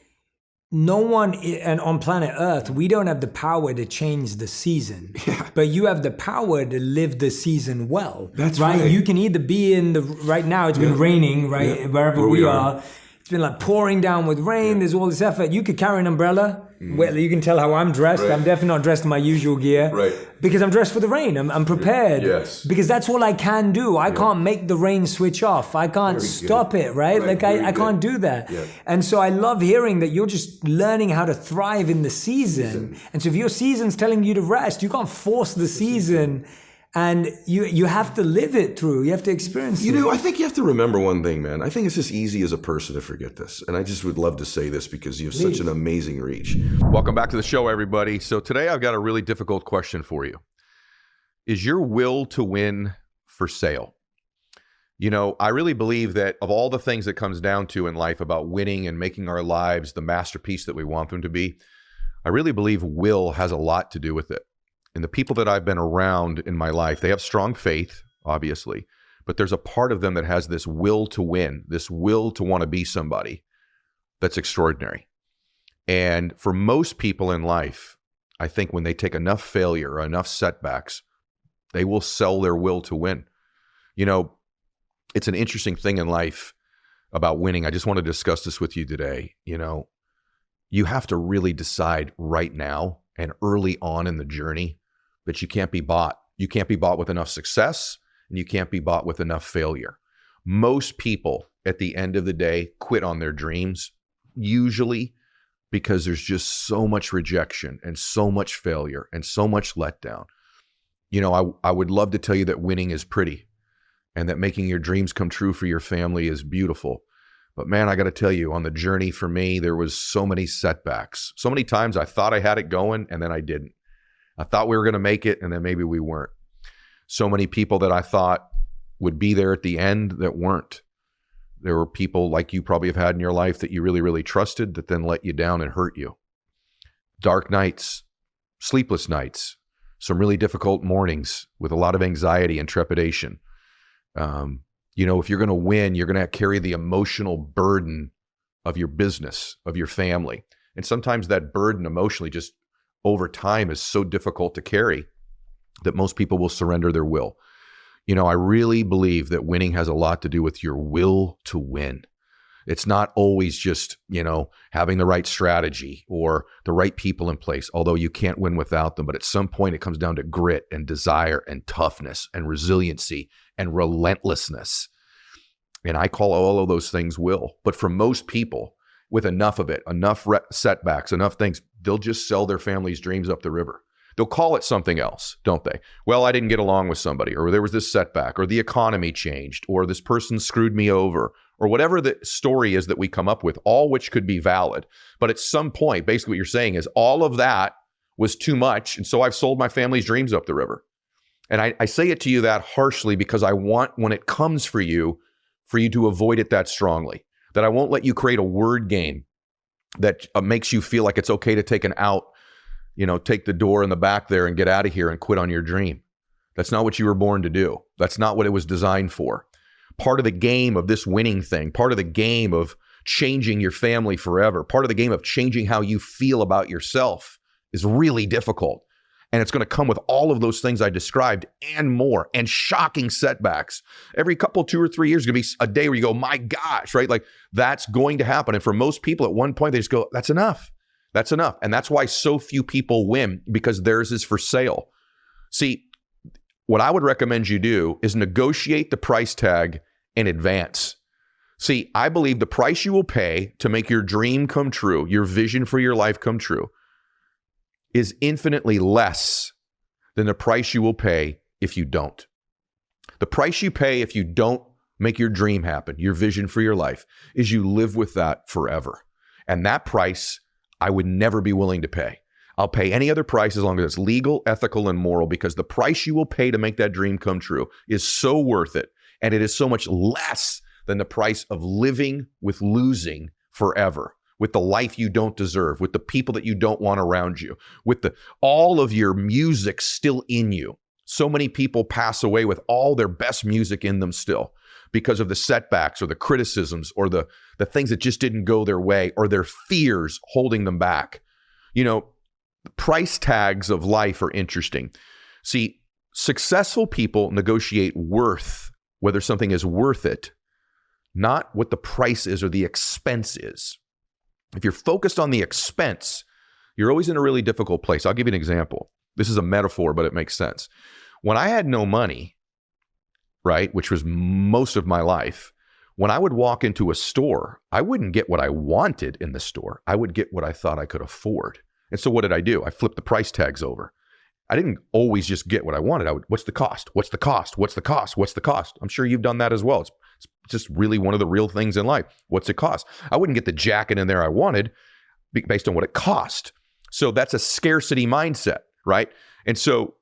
no one and on planet Earth, we don't have the power to change the season. Yeah. But you have the power to live the season well. That's right. You can either be right now it's been raining, right? Yeah. Wherever we are. It's been like pouring down with rain. There's all this effort. You could carry an umbrella. Well, you can tell how I'm dressed. Right. I'm definitely not dressed in my usual gear. Right. Because I'm dressed for the rain. I'm prepared. Yes. Because that's all I can do. I can't make the rain switch off. I can't stop it, right? Like I can't do that. Yeah. And so I love hearing that you're just learning how to thrive in the season. And so if your season's telling you to rest, you can't force the season. And you have to live it through. You have to experience it. I think you have to remember one thing, man. I think it's just easy as a person to forget this. And I just would love to say this because you have such an amazing reach. Welcome back to the show, everybody. So today I've got a really difficult question for you. Is your will to win for sale? I really believe that of all the things that comes down to in life about winning and making our lives the masterpiece that we want them to be, I really believe will has a lot to do with it. And the people that I've been around in my life, they have strong faith, obviously, but there's a part of them that has this will to win, this will to want to be somebody that's extraordinary. And for most people in life, I think when they take enough failure or enough setbacks, they will sell their will to win. It's an interesting thing in life about winning. I just want to discuss this with you today. You have to really decide right now and early on in the journey that you can't be bought. You can't be bought with enough success, and you can't be bought with enough failure. Most people at the end of the day quit on their dreams, usually because there's just so much rejection and so much failure and so much letdown. I would love to tell you that winning is pretty and that making your dreams come true for your family is beautiful. But man, I got to tell you, on the journey for me, there was so many setbacks. So many times I thought I had it going and then I didn't. I thought we were going to make it and then maybe we weren't. So many people that I thought would be there at the end that weren't. There were people like you probably have had in your life that you really, really trusted that then let you down and hurt you. Dark nights, sleepless nights, some really difficult mornings with a lot of anxiety and trepidation. If you're going to win, you're going to carry the emotional burden of your business, of your family. And sometimes that burden emotionally just over time is so difficult to carry that most people will surrender their will. I really believe that winning has a lot to do with your will to win. It's not always just, having the right strategy or the right people in place, although you can't win without them. But at some point it comes down to grit and desire and toughness and resiliency and relentlessness. And I call all of those things will. But for most people, with enough of it, enough setbacks, enough things, they'll just sell their family's dreams up the river. They'll call it something else, don't they? Well, I didn't get along with somebody, or there was this setback, or the economy changed, or this person screwed me over, or whatever the story is that we come up with, all which could be valid. But at some point, basically what you're saying is all of that was too much, and so I've sold my family's dreams up the river. And I say it to you that harshly because I want, when it comes for you to avoid it that strongly. That I won't let you create a word game that makes you feel like it's okay to take an out, take the door in the back there and get out of here and quit on your dream. That's not what you were born to do. That's not what it was designed for. Part of the game of this winning thing, part of the game of changing your family forever, part of the game of changing how you feel about yourself is really difficult. And it's going to come with all of those things I described and more, and shocking setbacks. Every couple, 2 or 3 years, is going to be a day where you go, my gosh, right? Like that's going to happen. And for most people at one point, they just go, that's enough. That's enough. And that's why so few people win, because theirs is for sale. See, what I would recommend you do is negotiate the price tag in advance. See, I believe the price you will pay to make your dream come true, your vision for your life come true, is infinitely less than the price you will pay if you don't. The price you pay if you don't make your dream happen, your vision for your life, is you live with that forever. And that price I would never be willing to pay. I'll pay any other price as long as it's legal, ethical, and moral, because the price you will pay to make that dream come true is so worth it. And it is so much less than the price of living with losing forever, with the life you don't deserve, with the people that you don't want around you, with all of your music still in you. So many people pass away with all their best music in them still because of the setbacks or the criticisms or the things that just didn't go their way or their fears holding them back. You know, price tags of life are interesting. See, successful people negotiate worth, whether something is worth it, not what the price is or the expense is. If you're focused on the expense, you're always in a really difficult place. I'll give you an example. This is a metaphor, but it makes sense. When I had no money, right, which was most of my life, when I would walk into a store, I wouldn't get what I wanted in the store. I would get what I thought I could afford. And so what did I do? I flipped the price tags over. I didn't always just get what I wanted. What's the cost? What's the cost? What's the cost? What's the cost? I'm sure you've done that as well. It's just really one of the real things in life. What's it cost? I wouldn't get the jacket in there I wanted based on what it cost. So that's a scarcity mindset, right? And so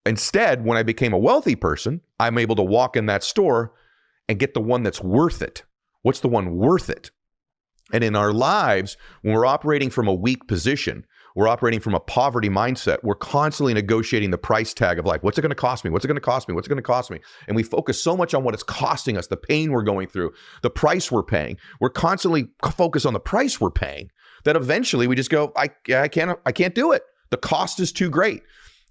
instead, when I became a wealthy person, I'm able to walk in that store and get the one that's worth it. What's the one worth it? And in our lives, when we're operating from a weak position, we're operating from a poverty mindset, we're constantly negotiating the price tag of life. What's it going to cost me? What's it going to cost me? What's it going to cost me? And we focus so much on what it's costing us, the pain we're going through, the price we're paying. We're constantly focused on the price we're paying that eventually we just go, I can't do it. The cost is too great.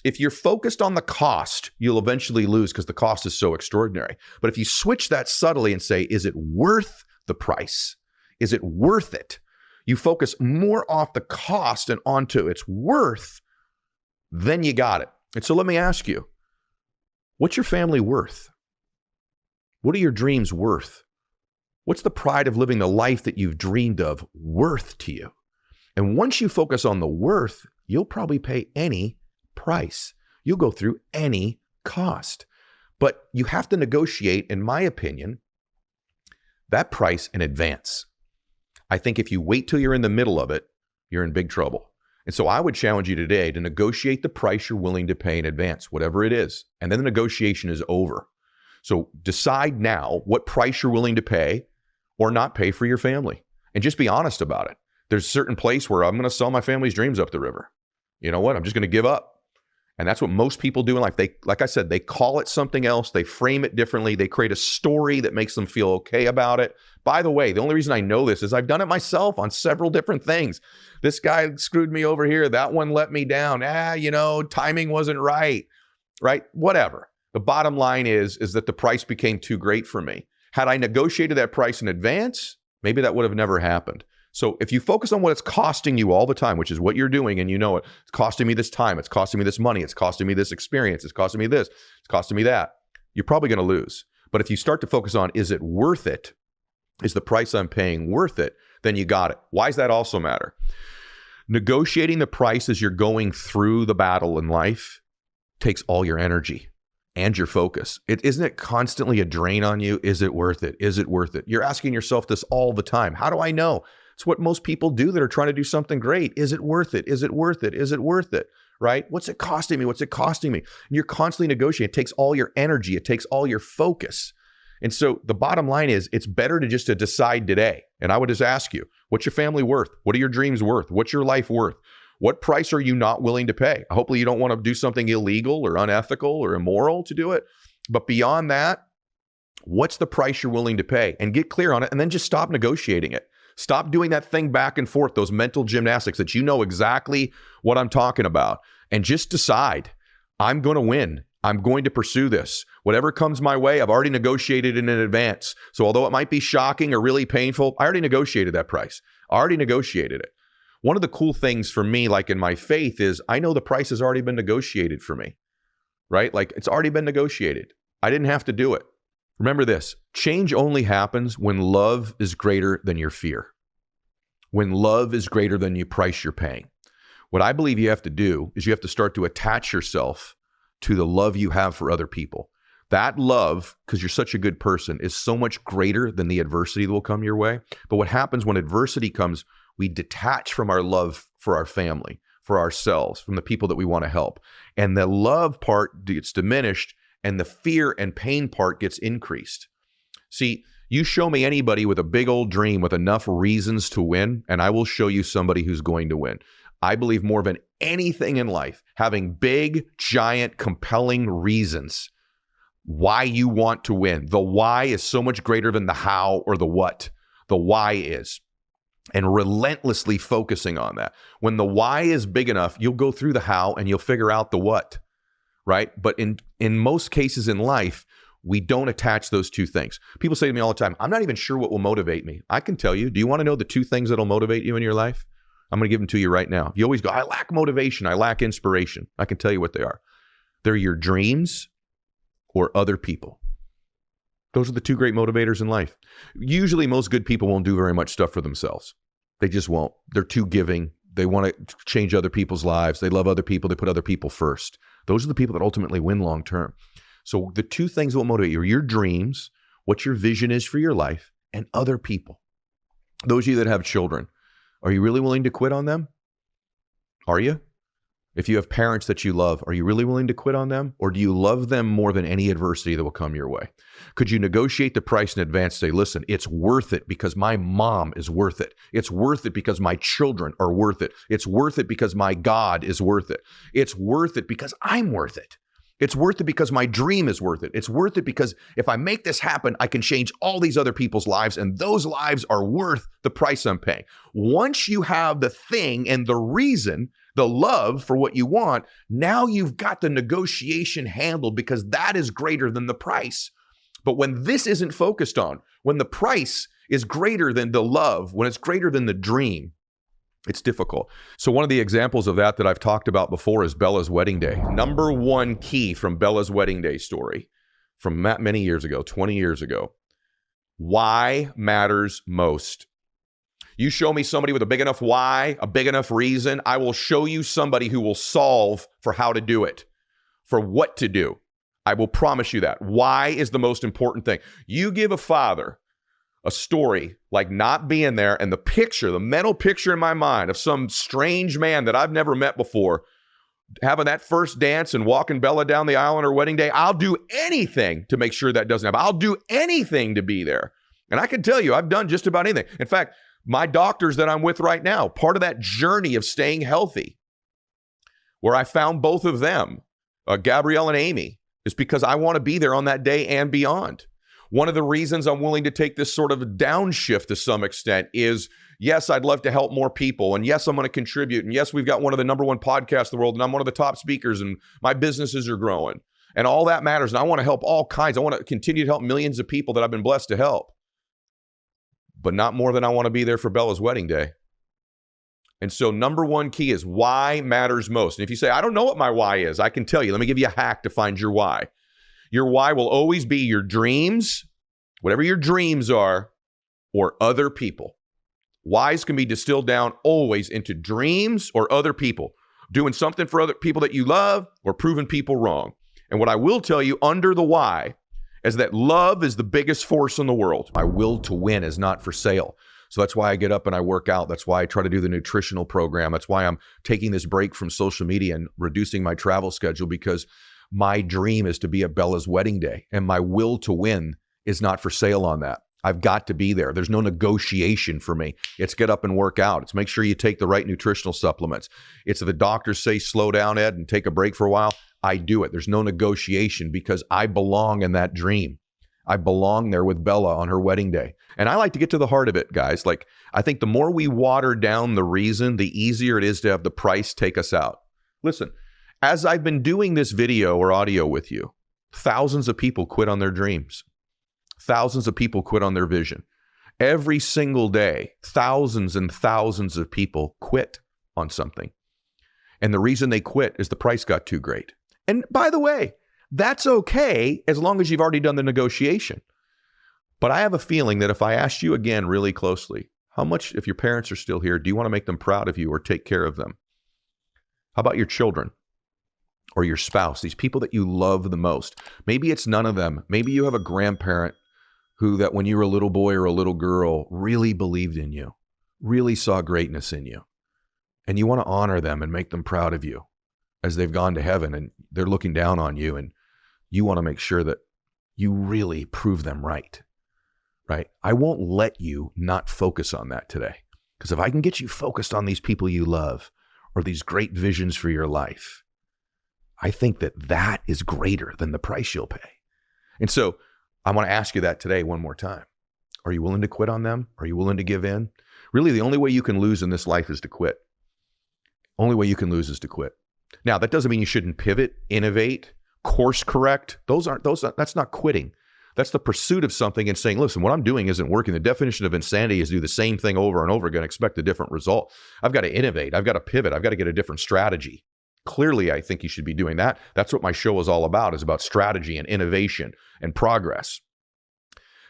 If you're focused on the cost, you'll eventually lose because the cost is so extraordinary. But if you switch that subtly and say, is it worth the price? Is it worth it? You focus more off the cost and onto its worth, then you got it. And so let me ask you, what's your family worth? What are your dreams worth? What's the pride of living the life that you've dreamed of worth to you? And once you focus on the worth, you'll probably pay any price. You'll go through any cost. But you have to negotiate, in my opinion, that price in advance. I think if you wait till you're in the middle of it, you're in big trouble. And so I would challenge you today to negotiate the price you're willing to pay in advance, whatever it is. And then the negotiation is over. So decide now what price you're willing to pay or not pay for your family. And just be honest about it. There's a certain place where I'm going to sell my family's dreams up the river. You know what? I'm just going to give up. And that's what most people do in life. They, like I said, they call it something else. They frame it differently. They create a story that makes them feel okay about it. By the way, the only reason I know this is I've done it myself on several different things. This guy screwed me over here. That one let me down. Timing wasn't right, right? Whatever. The bottom line is that the price became too great for me. Had I negotiated that price in advance, maybe that would have never happened. So if you focus on what it's costing you all the time, which is what you're doing, and you know it, it's costing me this time, it's costing me this money, it's costing me this experience, it's costing me this, it's costing me that, you're probably going to lose. But if you start to focus on, is it worth it? Is the price I'm paying worth it? Then you got it. Why does that also matter? Negotiating the price as you're going through the battle in life takes all your energy and your focus. Isn't it constantly a drain on you? Is it worth it? Is it worth it? You're asking yourself this all the time. How do I know? It's what most people do that are trying to do something great. Is it worth it? Is it worth it? Is it worth it? Right? What's it costing me? What's it costing me? And you're constantly negotiating. It takes all your energy. It takes all your focus. And so the bottom line is it's better to just to decide today. And I would just ask you, what's your family worth? What are your dreams worth? What's your life worth? What price are you not willing to pay? Hopefully you don't want to do something illegal or unethical or immoral to do it. But beyond that, what's the price you're willing to pay? And get clear on it and then just stop negotiating it. Stop doing that thing back and forth, those mental gymnastics that you know exactly what I'm talking about. And just decide, I'm going to win. I'm going to pursue this. Whatever comes my way, I've already negotiated in advance. So although it might be shocking or really painful, I already negotiated that price. I already negotiated it. One of the cool things for me, like in my faith, is I know the price has already been negotiated for me, right? Like it's already been negotiated. I didn't have to do it. Remember this, change only happens when love is greater than your fear. When love is greater than the price you're paying. What I believe you have to do is you have to start to attach yourself to the love you have for other people. That love, because you're such a good person, is so much greater than the adversity that will come your way. But what happens when adversity comes, we detach from our love for our family, for ourselves, from the people that we want to help. And the love part gets diminished, and the fear and pain part gets increased. See, you show me anybody with a big old dream with enough reasons to win, and I will show you somebody who's going to win. I believe more than anything in life, having big, giant, compelling reasons why you want to win. The why is so much greater than the how or the what. The why is. And relentlessly focusing on that. When the why is big enough, you'll go through the how and you'll figure out the what, right? But in most cases in life, we don't attach those two things. People say to me all the time, I'm not even sure what will motivate me. I can tell you. Do you want to know the two things that'll motivate you in your life? I'm going to give them to you right now. You always go, I lack motivation. I lack inspiration. I can tell you what they are. They're your dreams or other people. Those are the two great motivators in life. Usually most good people won't do very much stuff for themselves. They just won't. They're too giving. They want to change other people's lives. They love other people. They put other people first. Those are the people that ultimately win long term. So the two things that will motivate you are your dreams, what your vision is for your life, and other people. Those of you that have children, are you really willing to quit on them? Are you? If you have parents that you love, are you really willing to quit on them? Or do you love them more than any adversity that will come your way? Could you negotiate the price in advance? Say, listen, it's worth it because my mom is worth it. It's worth it because my children are worth it. It's worth it because my God is worth it. It's worth it because I'm worth it. It's worth it because my dream is worth it. It's worth it because if I make this happen, I can change all these other people's lives, and those lives are worth the price I'm paying. Once you have the thing and the reason, the love for what you want, now you've got the negotiation handled because that is greater than the price. But when this isn't focused on, when the price is greater than the love, when it's greater than the dream, it's difficult. So one of the examples of that I've talked about before is Bella's wedding day. Number one key from Bella's wedding day story from many years ago, 20 years ago. Why matters most. You show me somebody with a big enough why, a big enough reason, I will show you somebody who will solve for how to do it, for what to do. I will promise you that. Why is the most important thing. You give a father a story like not being there and the picture, the mental picture in my mind of some strange man that I've never met before, having that first dance and walking Bella down the aisle on her wedding day, I'll do anything to make sure that doesn't happen. I'll do anything to be there. And I can tell you, I've done just about anything. In fact, my doctors that I'm with right now, part of that journey of staying healthy, where I found both of them, Gabrielle and Amy, is because I want to be there on that day and beyond. One of the reasons I'm willing to take this sort of downshift to some extent is, yes, I'd love to help more people. And yes, I'm going to contribute. And yes, we've got one of the number one podcasts in the world. And I'm one of the top speakers and my businesses are growing. And all that matters. And I want to help all kinds. I want to continue to help millions of people that I've been blessed to help. But not more than I want to be there for Bella's wedding day. And so number one key is why matters most. And if you say, I don't know what my why is, I can tell you. Let me give you a hack to find your why. Your why will always be your dreams, whatever your dreams are, or other people. Whys can be distilled down always into dreams or other people, doing something for other people that you love or proving people wrong. And what I will tell you under the why is that love is the biggest force in the world. My will to win is not for sale. So that's why I get up and I work out. That's why I try to do the nutritional program. That's why I'm taking this break from social media and reducing my travel schedule, because my dream is to be at Bella's wedding day, and my will to win is not for sale on that. I've got to be there. There's no negotiation for me. It's get up and work out. It's make sure you take the right nutritional supplements. It's if the doctors say, slow down, Ed, and take a break for a while, I do it. There's no negotiation because I belong in that dream. I belong there with Bella on her wedding day. And I like to get to the heart of it, guys. Like, I think the more we water down the reason, the easier it is to have the price take us out. Listen, as I've been doing this video or audio with you, thousands of people quit on their dreams. Thousands of people quit on their vision. Every single day, thousands and thousands of people quit on something. And the reason they quit is the price got too great. And by the way, that's okay as long as you've already done the negotiation. But I have a feeling that if I asked you again really closely, how much, if your parents are still here, do you want to make them proud of you or take care of them? How about your children? or your spouse, these people that you love the most. Maybe it's none of them. Maybe you have a grandparent who that when you were a little boy or a little girl really believed in you, really saw greatness in you. And you want to honor them and make them proud of you as they've gone to heaven and they're looking down on you, and you want to make sure that you really prove them right? I won't let you not focus on that today. Because if I can get you focused on these people you love or these great visions for your life, I think that that is greater than the price you'll pay. And so I want to ask you that today one more time. Are you willing to quit on them? Are you willing to give in? Really, the only way you can lose in this life is to quit. Only way you can lose is to quit. Now, that doesn't mean you shouldn't pivot, innovate, course correct. That's not quitting. That's the pursuit of something and saying, listen, what I'm doing isn't working. The definition of insanity is do the same thing over and over again, expect a different result. I've got to innovate. I've got to pivot. I've got to get a different strategy. Clearly, I think you should be doing that. That's what my show is all about, is about strategy and innovation and progress.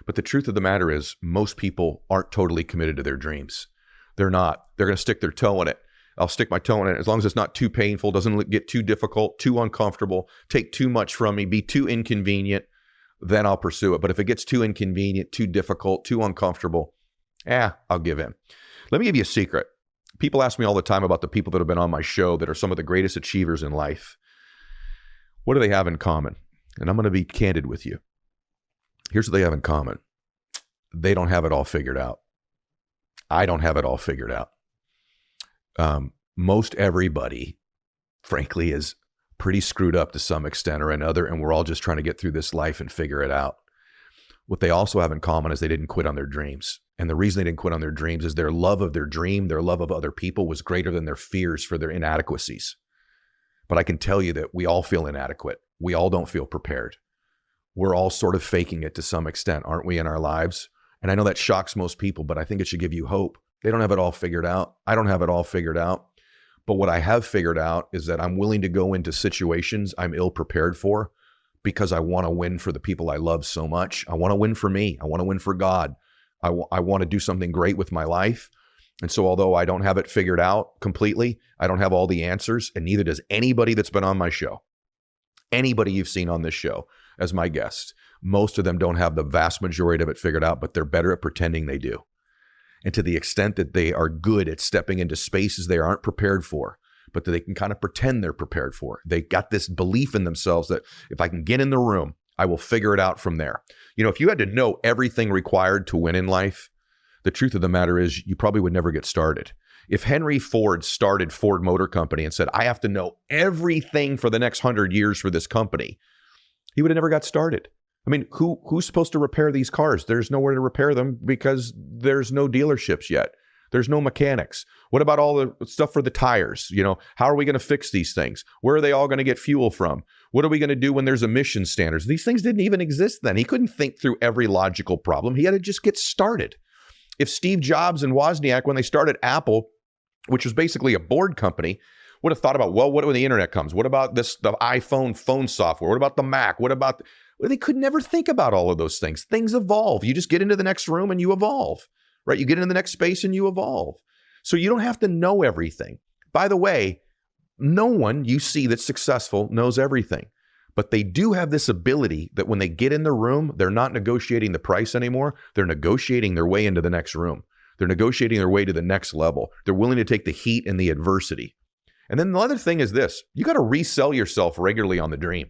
But the truth of the matter is most people aren't totally committed to their dreams. They're not. They're going to stick their toe in it. I'll stick my toe in it as long as it's not too painful, doesn't get too difficult, too uncomfortable, take too much from me, be too inconvenient, then I'll pursue it. But if it gets too inconvenient, too difficult, too uncomfortable, I'll give in. Let me give you a secret. People ask me all the time about the people that have been on my show that are some of the greatest achievers in life. What do they have in common? And I'm going to be candid with you. Here's what they have in common. They don't have it all figured out. I don't have it all figured out. Most everybody, frankly, is pretty screwed up to some extent or another, and we're all just trying to get through this life and figure it out. What they also have in common is they didn't quit on their dreams. And the reason they didn't quit on their dreams is their love of their dream, their love of other people was greater than their fears for their inadequacies. But I can tell you that we all feel inadequate. We all don't feel prepared. We're all sort of faking it to some extent, aren't we, in our lives? And I know that shocks most people, but I think it should give you hope. They don't have it all figured out. I don't have it all figured out. But what I have figured out is that I'm willing to go into situations I'm ill prepared for because I want to win for the people I love so much. I want to win for me. I want to win for God. I want to do something great with my life. And so although I don't have it figured out completely, I don't have all the answers, and neither does anybody that's been on my show. Anybody you've seen on this show as my guest, most of them don't have the vast majority of it figured out, but they're better at pretending they do. And to the extent that they are good at stepping into spaces they aren't prepared for, but that they can kind of pretend they're prepared for. They got this belief in themselves that if I can get in the room, I will figure it out from there. You know, if you had to know everything required to win in life, the truth of the matter is you probably would never get started. If Henry Ford started Ford Motor Company and said, I have to know everything for the next 100 years for this company, he would have never got started. I mean, who's supposed to repair these cars? There's nowhere to repair them because there's no dealerships yet. There's no mechanics. What about all the stuff for the tires? You know, how are we going to fix these things? Where are they all going to get fuel from? What are we going to do when there's emission standards? These things didn't even exist then. He couldn't think through every logical problem. He had to just get started. If Steve Jobs and Wozniak, when they started Apple, which was basically a board company, would have thought about, well, what when the internet comes? What about the iPhone phone software? What about the Mac? Well, they could never think about all of those things. Things evolve. You just get into the next room and you evolve, right? You get into the next space and you evolve. So you don't have to know everything. By the way, no one you see that's successful knows everything, but they do have this ability that when they get in the room, they're not negotiating the price anymore. They're negotiating their way into the next room. They're negotiating their way to the next level. They're willing to take the heat and the adversity. And then the other thing is this, you got to resell yourself regularly on the dream.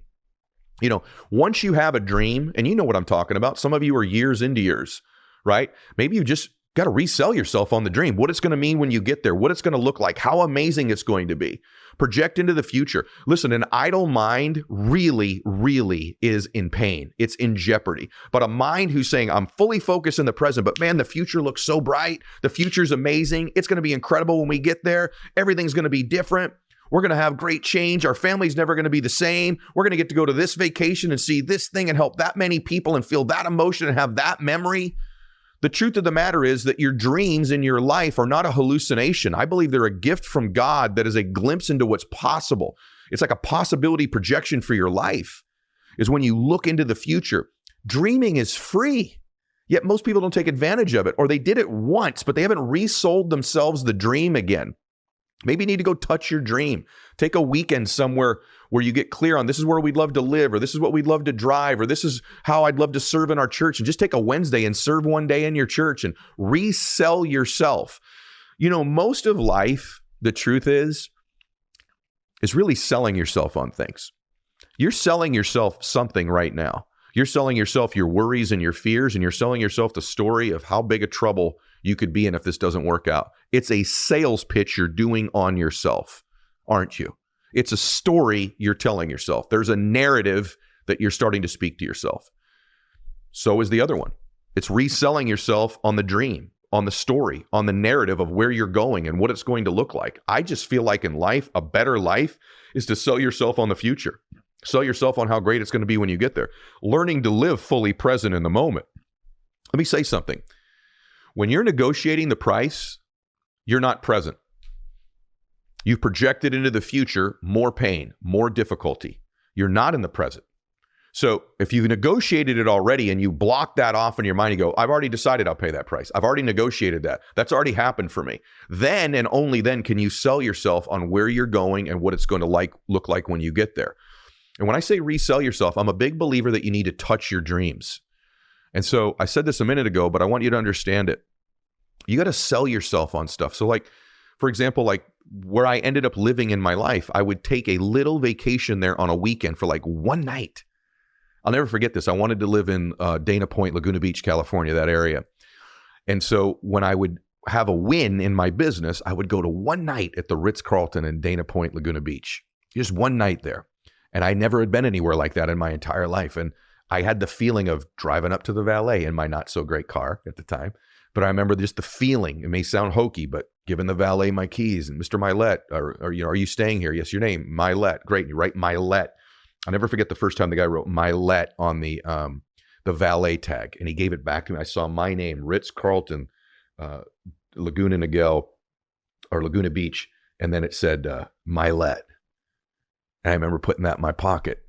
You know, once you have a dream, and you know what I'm talking about, some of you are years into yours, right? Maybe you just got to resell yourself on the dream, what it's going to mean when you get there, what it's going to look like, how amazing it's going to be. Project into the future. Listen, an idle mind really, really is in pain. It's in jeopardy. But a mind who's saying, I'm fully focused in the present, but man, the future looks so bright. The future's amazing. It's going to be incredible when we get there. Everything's going to be different. We're going to have great change. Our family's never going to be the same. We're going to get to go to this vacation and see this thing and help that many people and feel that emotion and have that memory. The truth of the matter is that your dreams in your life are not a hallucination. I believe they're a gift from God that is a glimpse into what's possible. It's like a possibility projection for your life is when you look into the future. Dreaming is free, yet most people don't take advantage of it, or they did it once, but they haven't resold themselves the dream again. Maybe you need to go touch your dream. Take a weekend somewhere where you get clear on this is where we'd love to live, or this is what we'd love to drive, or this is how I'd love to serve in our church. And just take a Wednesday and serve one day in your church and resell yourself. You know, most of life, the truth is really selling yourself on things. You're selling yourself something right now. You're selling yourself your worries and your fears, and you're selling yourself the story of how big a trouble you could be in if this doesn't work out. It's a sales pitch you're doing on yourself, aren't you? It's a story you're telling yourself. There's a narrative that you're starting to speak to yourself. So is the other one. It's reselling yourself on the dream, on the story, on the narrative of where you're going and what it's going to look like. I just feel like in life, a better life is to sell yourself on the future. Sell yourself on how great it's going to be when you get there. Learning to live fully present in the moment. Let me say something. When you're negotiating the price, you're not present. You've projected into the future more pain, more difficulty. You're not in the present. So if you've negotiated it already and you block that off in your mind, you go, I've already decided I'll pay that price. I've already negotiated that. That's already happened for me. Then and only then can you sell yourself on where you're going and what it's going to look like when you get there. And when I say resell yourself, I'm a big believer that you need to touch your dreams. And so I said this a minute ago, but I want you to understand it. You got to sell yourself on stuff. So like, for example, like where I ended up living in my life, I would take a little vacation there on a weekend for like one night. I'll never forget this. I wanted to live in Dana Point, Laguna Beach, California, that area. And so when I would have a win in my business, I would go to one night at the Ritz-Carlton in Dana Point, Laguna Beach. Just one night there. And I never had been anywhere like that in my entire life. And I had the feeling of driving up to the valet in my not so great car at the time. But I remember just the feeling. It may sound hokey, but giving the valet my keys and Mr. Mylett, or you know, are you staying here? Yes, your name, Mylett. Great. You write Mylett. I'll never forget the first time the guy wrote Mylett on the valet tag, and he gave it back to me. I saw my name, Ritz-Carlton, Laguna Beach, and then it said Mylett. And I remember putting that in my pocket.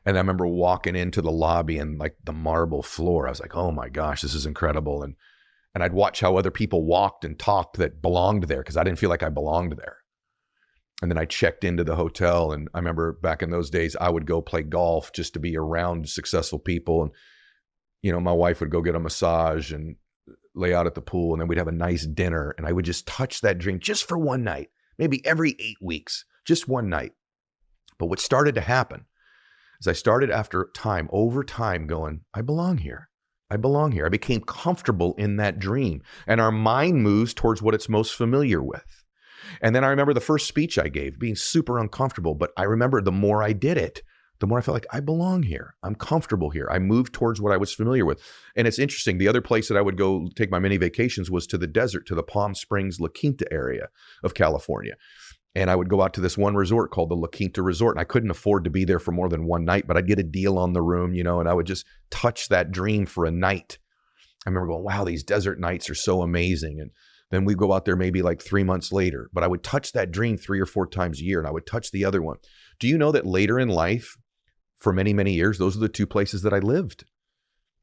And I remember walking into the lobby and like the marble floor. I was like, oh my gosh, this is incredible. And I'd watch how other people walked and talked that belonged there because I didn't feel like I belonged there. And then I checked into the hotel. And I remember back in those days, I would go play golf just to be around successful people. And, you know, my wife would go get a massage and lay out at the pool. And then we'd have a nice dinner. And I would just touch that dream just for one night, maybe every 8 weeks, just one night. But what started to happen is I started over time going, I belong here. I belong here. I became comfortable in that dream. And our mind moves towards what it's most familiar with. And then I remember the first speech I gave being super uncomfortable. But I remember the more I did it, the more I felt like I belong here. I'm comfortable here. I moved towards what I was familiar with. And it's interesting. The other place that I would go take my mini vacations was to the desert, to the Palm Springs, La Quinta area of California. And I would go out to this one resort called the La Quinta Resort. And I couldn't afford to be there for more than one night, but I'd get a deal on the room, you know, and I would just touch that dream for a night. I remember going, wow, these desert nights are so amazing. And then we'd go out there maybe like 3 months later, but I would touch that dream 3 or 4 times a year, and I would touch the other one. Do you know that later in life, for many, many years, those are the 2 places that I lived.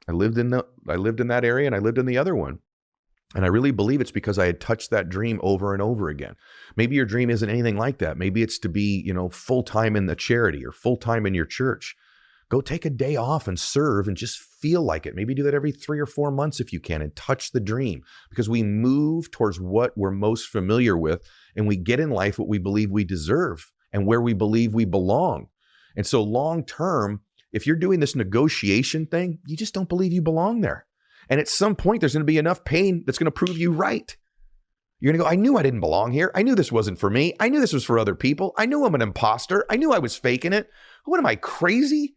I lived in that area, and I lived in the other one. And I really believe it's because I had touched that dream over and over again. Maybe your dream isn't anything like that. Maybe it's to be, you know, full-time in the charity or full-time in your church. Go take a day off and serve and just feel like it. Maybe do that every 3 or 4 months if you can, and touch the dream, because we move towards what we're most familiar with, and we get in life what we believe we deserve and where we believe we belong. And so long-term, if you're doing this negotiation thing, you just don't believe you belong there. And at some point, there's going to be enough pain that's going to prove you right. You're going to go, I knew I didn't belong here. I knew this wasn't for me. I knew this was for other people. I knew I'm an imposter. I knew I was faking it. What am I, crazy?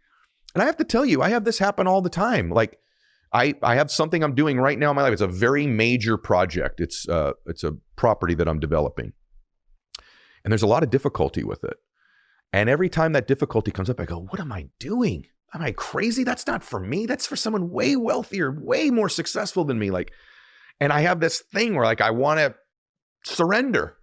And I have to tell you, I have this happen all the time. Like I have something I'm doing right now in my life. It's a very major project. It's a property that I'm developing. And there's a lot of difficulty with it. And every time that difficulty comes up, I go, what am I doing? Am I crazy? That's not for me. That's for someone way wealthier, way more successful than me. Like, and I have this thing where like, I want to surrender,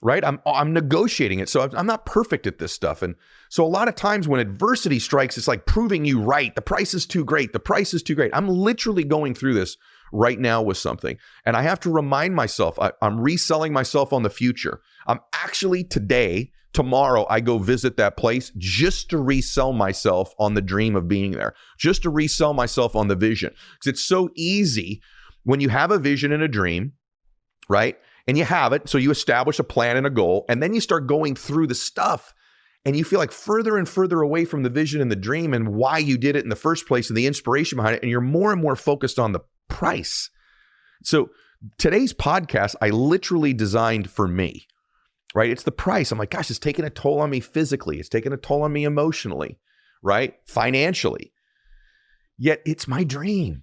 right? I'm negotiating it. So I'm not perfect at this stuff. And so a lot of times when adversity strikes, it's like proving you right. The price is too great. The price is too great. I'm literally going through this right now with something. And I have to remind myself, I'm reselling myself on the future. I'm actually tomorrow, I go visit that place just to resell myself on the dream of being there, just to resell myself on the vision. Because it's so easy when you have a vision and a dream, right? And you have it. So you establish a plan and a goal, and then you start going through the stuff and you feel like further and further away from the vision and the dream and why you did it in the first place and the inspiration behind it. And you're more and more focused on the price. So today's podcast, I literally designed for me, right? It's the price. I'm like, gosh, it's taking a toll on me physically. It's taking a toll on me emotionally, right? Financially. Yet it's my dream.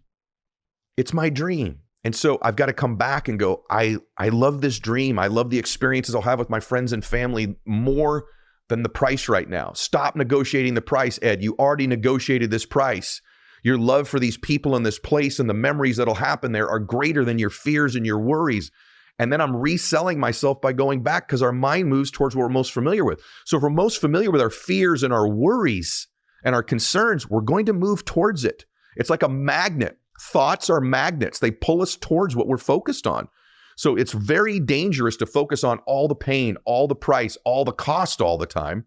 It's my dream. And so I've got to come back and go, I love this dream. I love the experiences I'll have with my friends and family more than the price right now. Stop negotiating the price, Ed. You already negotiated this price. Your love for these people in this place and the memories that'll happen there are greater than your fears and your worries. And then I'm reselling myself by going back because our mind moves towards what we're most familiar with. So if we're most familiar with our fears and our worries and our concerns, we're going to move towards it. It's like a magnet. Thoughts are magnets. They pull us towards what we're focused on. So it's very dangerous to focus on all the pain, all the price, all the cost all the time,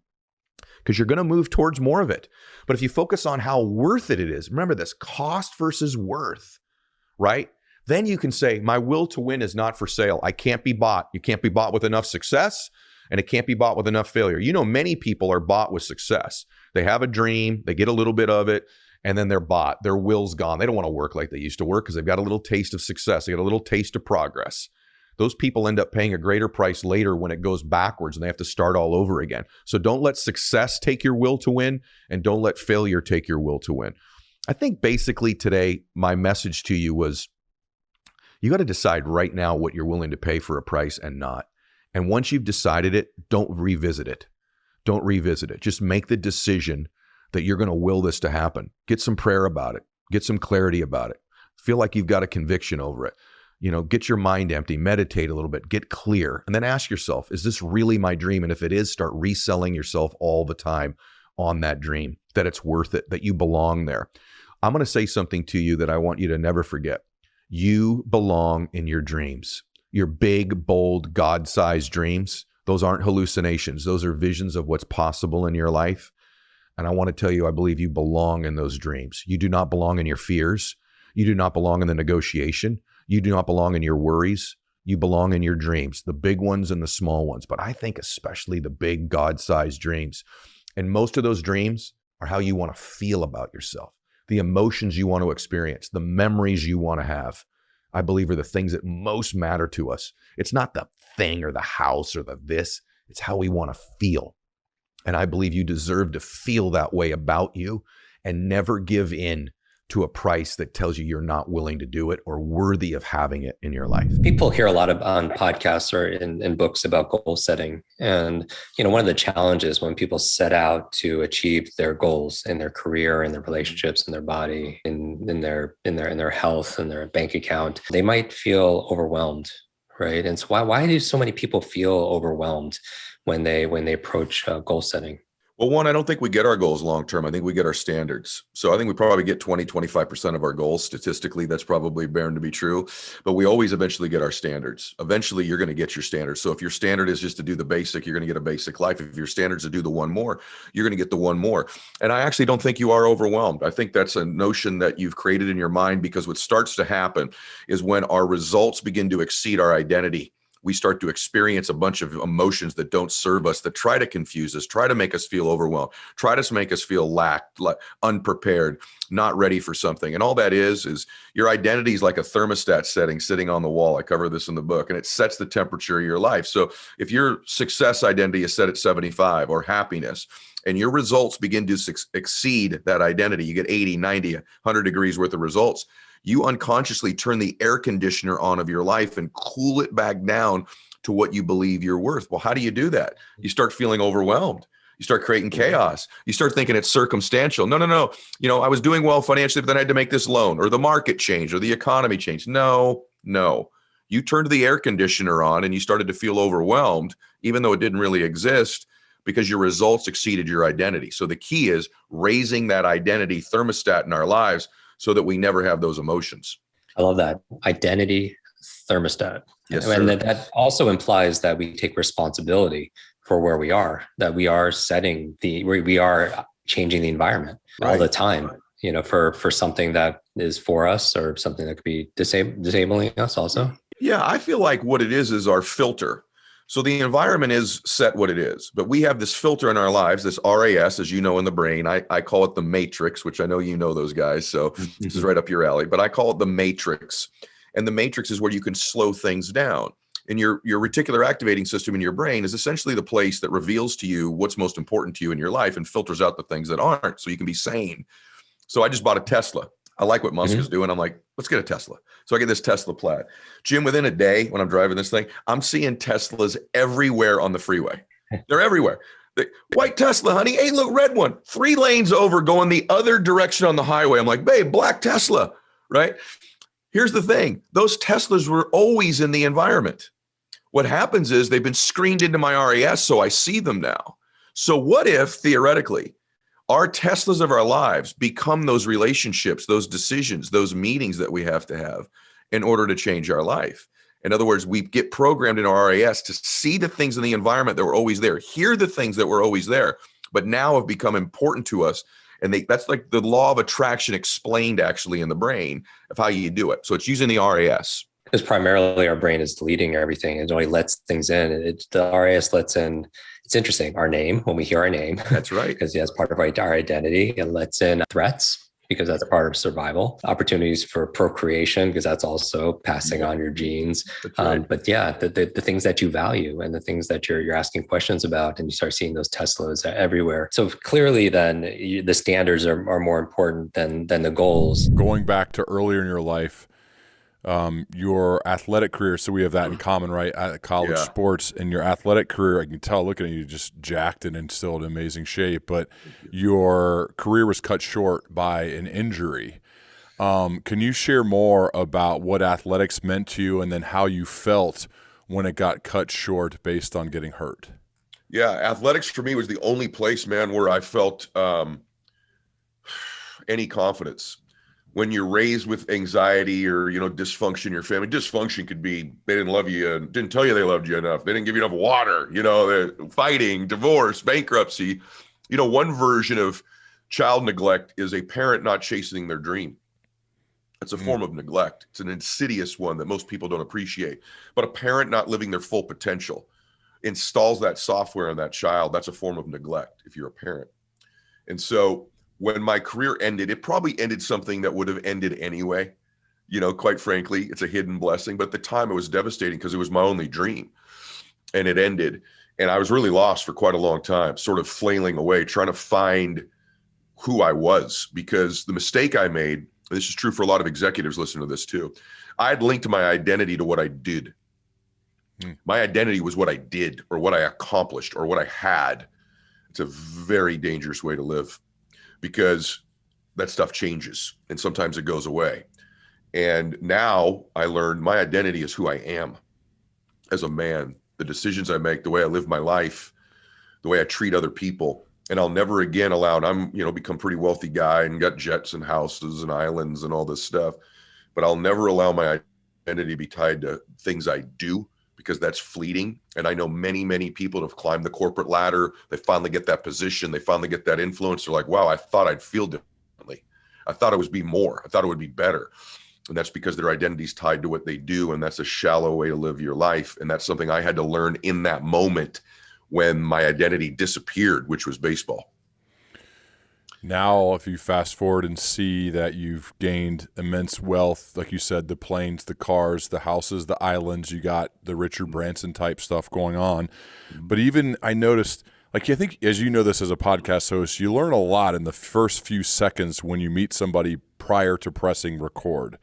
because you're going to move towards more of it. But if you focus on how worth it is, remember this, cost versus worth, right? Then you can say, my will to win is not for sale. I can't be bought. You can't be bought with enough success, and it can't be bought with enough failure. You know, many people are bought with success. They have a dream, they get a little bit of it, and then they're bought. Their will's gone. They don't want to work like they used to work because they've got a little taste of success. They got a little taste of progress. Those people end up paying a greater price later when it goes backwards and they have to start all over again. So don't let success take your will to win, and don't let failure take your will to win. I think basically today, my message to you was, you got to decide right now what you're willing to pay for a price and not. And once you've decided it, don't revisit it. Don't revisit it. Just make the decision that you're going to will this to happen. Get some prayer about it. Get some clarity about it. Feel like you've got a conviction over it. You know, get your mind empty, meditate a little bit, get clear, and then ask yourself, is this really my dream? And if it is, start reselling yourself all the time on that dream, that it's worth it, that you belong there. I'm going to say something to you that I want you to never forget. You belong in your dreams. Your big, bold, God-sized dreams, those aren't hallucinations. Those are visions of what's possible in your life. And I want to tell you, I believe you belong in those dreams. You do not belong in your fears. You do not belong in the negotiation. You do not belong in your worries. You belong in your dreams, the big ones and the small ones. But I think especially the big God-sized dreams. And most of those dreams are how you want to feel about yourself, the emotions you want to experience, the memories you want to have. I believe are the things that most matter to us. It's not the thing or the house or the this. It's how we want to feel. And I believe you deserve to feel that way about you and never give in to a price that tells you you're not willing to do it or worthy of having it in your life. People hear a lot on podcasts or in books about goal setting. And, you know, one of the challenges when people set out to achieve their goals in their career, in their relationships, in their body, in their health, in their bank account, they might feel overwhelmed, right? And so why do so many people feel overwhelmed when they approach goal setting? Well, one, I don't think we get our goals long-term. I think we get our standards. So I think we probably get 25% of our goals. Statistically, that's probably bound to be true, but we always eventually get our standards. Eventually, you're going to get your standards. So if your standard is just to do the basic, you're going to get a basic life. If your standard is to do the one more, you're going to get the one more. And I actually don't think you are overwhelmed. I think that's a notion that you've created in your mind, because what starts to happen is when our results begin to exceed our identity, we start to experience a bunch of emotions that don't serve us, that try to confuse us, try to make us feel overwhelmed, try to make us feel unprepared, not ready for something. And all that is your identity is like a thermostat setting sitting on the wall. I cover this in the book, and it sets the temperature of your life. So if your success identity is set at 75, or happiness, and your results begin to exceed that identity, you get 80, 90, 100 degrees worth of results, you unconsciously turn the air conditioner on of your life and cool it back down to what you believe you're worth. Well, how do you do that? You start feeling overwhelmed. You start creating chaos. You start thinking it's circumstantial. No. You know, I was doing well financially, but then I had to make this loan, or the market changed, or the economy changed. No. You turned the air conditioner on and you started to feel overwhelmed, even though it didn't really exist, because your results exceeded your identity. So the key is raising that identity thermostat in our lives so that we never have those emotions. I love that. Identity thermostat. Yes, And sir. that also implies that we take responsibility for where we are, that we are we are changing the environment all the Right. time, for something that is for us or something that could be disabling us also. Yeah, I feel like what it is our filter. So the environment is set what it is, but we have this filter in our lives, this RAS, as you know, in the brain. I call it the matrix, which I know you know those guys. So this is right up your alley, but I call it the matrix. And the matrix is where you can slow things down. And your reticular activating system in your brain is essentially the place that reveals to you what's most important to you in your life and filters out the things that aren't, so you can be sane. So I just bought a Tesla. I like what Musk is doing. I'm like, let's get a Tesla. So I get this Tesla Plaid. Jim, within a day when I'm driving this thing, I'm seeing Teslas everywhere on the freeway. They're everywhere. White Tesla, honey. Hey, look, red one. 3 lanes over going the other direction on the highway. I'm like, babe, black Tesla, right? Here's the thing. Those Teslas were always in the environment. What happens is they've been screened into my RAS, so I see them now. So what if, theoretically, our Teslas of our lives become those relationships, those decisions, those meetings that we have to have in order to change our life? In other words, we get programmed in our RAS to see the things in the environment that were always there, hear the things that were always there, but now have become important to us. And that's like the law of attraction explained actually in the brain of how you do it. So it's using the RAS. Because primarily our brain is deleting everything. It only lets things in. The RAS lets in, it's interesting, our name, when we hear our name. That's right. Because that's part of our identity. It lets in threats, because that's part of survival. Opportunities for procreation, because that's also passing on your genes. Right. But yeah, the things that you value and the things that you're asking questions about, and you start seeing those Teslas everywhere. So clearly then the standards are more important than the goals. Going back to earlier in your life, your athletic career, so we have that in common, right? At college sports and your athletic career, I can tell looking at you, just jacked and still in amazing shape, but your career was cut short by an injury. Can you share more about what athletics meant to you and then how you felt when it got cut short based on getting hurt? Yeah, athletics for me was the only place, man, where I felt any confidence. When you're raised with anxiety or, dysfunction in your family, dysfunction could be they didn't love you and didn't tell you they loved you enough. They didn't give you enough water, they're fighting, divorce, bankruptcy. One version of child neglect is a parent not chasing their dream. It's a form of neglect. It's an insidious one that most people don't appreciate. But a parent not living their full potential installs that software in that child. That's a form of neglect if you're a parent. And so when my career ended, it probably ended something that would have ended anyway. Quite frankly, it's a hidden blessing. But at the time, it was devastating because it was my only dream. And it ended. And I was really lost for quite a long time, sort of flailing away, trying to find who I was. Because the mistake I made, this is true for a lot of executives listening to this too, I had linked my identity to what I did. My identity was what I did or what I accomplished or what I had. It's a very dangerous way to live, because that stuff changes and sometimes it goes away. And now I learned my identity is who I am as a man, the decisions I make, the way I live my life, the way I treat other people. And I'll never again allow, and I'm, become a pretty wealthy guy and got jets and houses and islands and all this stuff, but I'll never allow my identity to be tied to things I do, because that's fleeting. And I know many, many people have climbed the corporate ladder. They finally get that position. They finally get that influence. They're like, wow, I thought I'd feel differently. I thought it would be more. I thought it would be better. And that's because their identity is tied to what they do. And that's a shallow way to live your life. And that's something I had to learn in that moment when my identity disappeared, which was baseball. Now, if you fast forward and see that you've gained immense wealth, like you said, the planes, the cars, the houses, the islands, you got the Richard Branson type stuff going on. But even I noticed, like, I think, as you know this as a podcast host, you learn a lot in the first few seconds when you meet somebody prior to pressing record.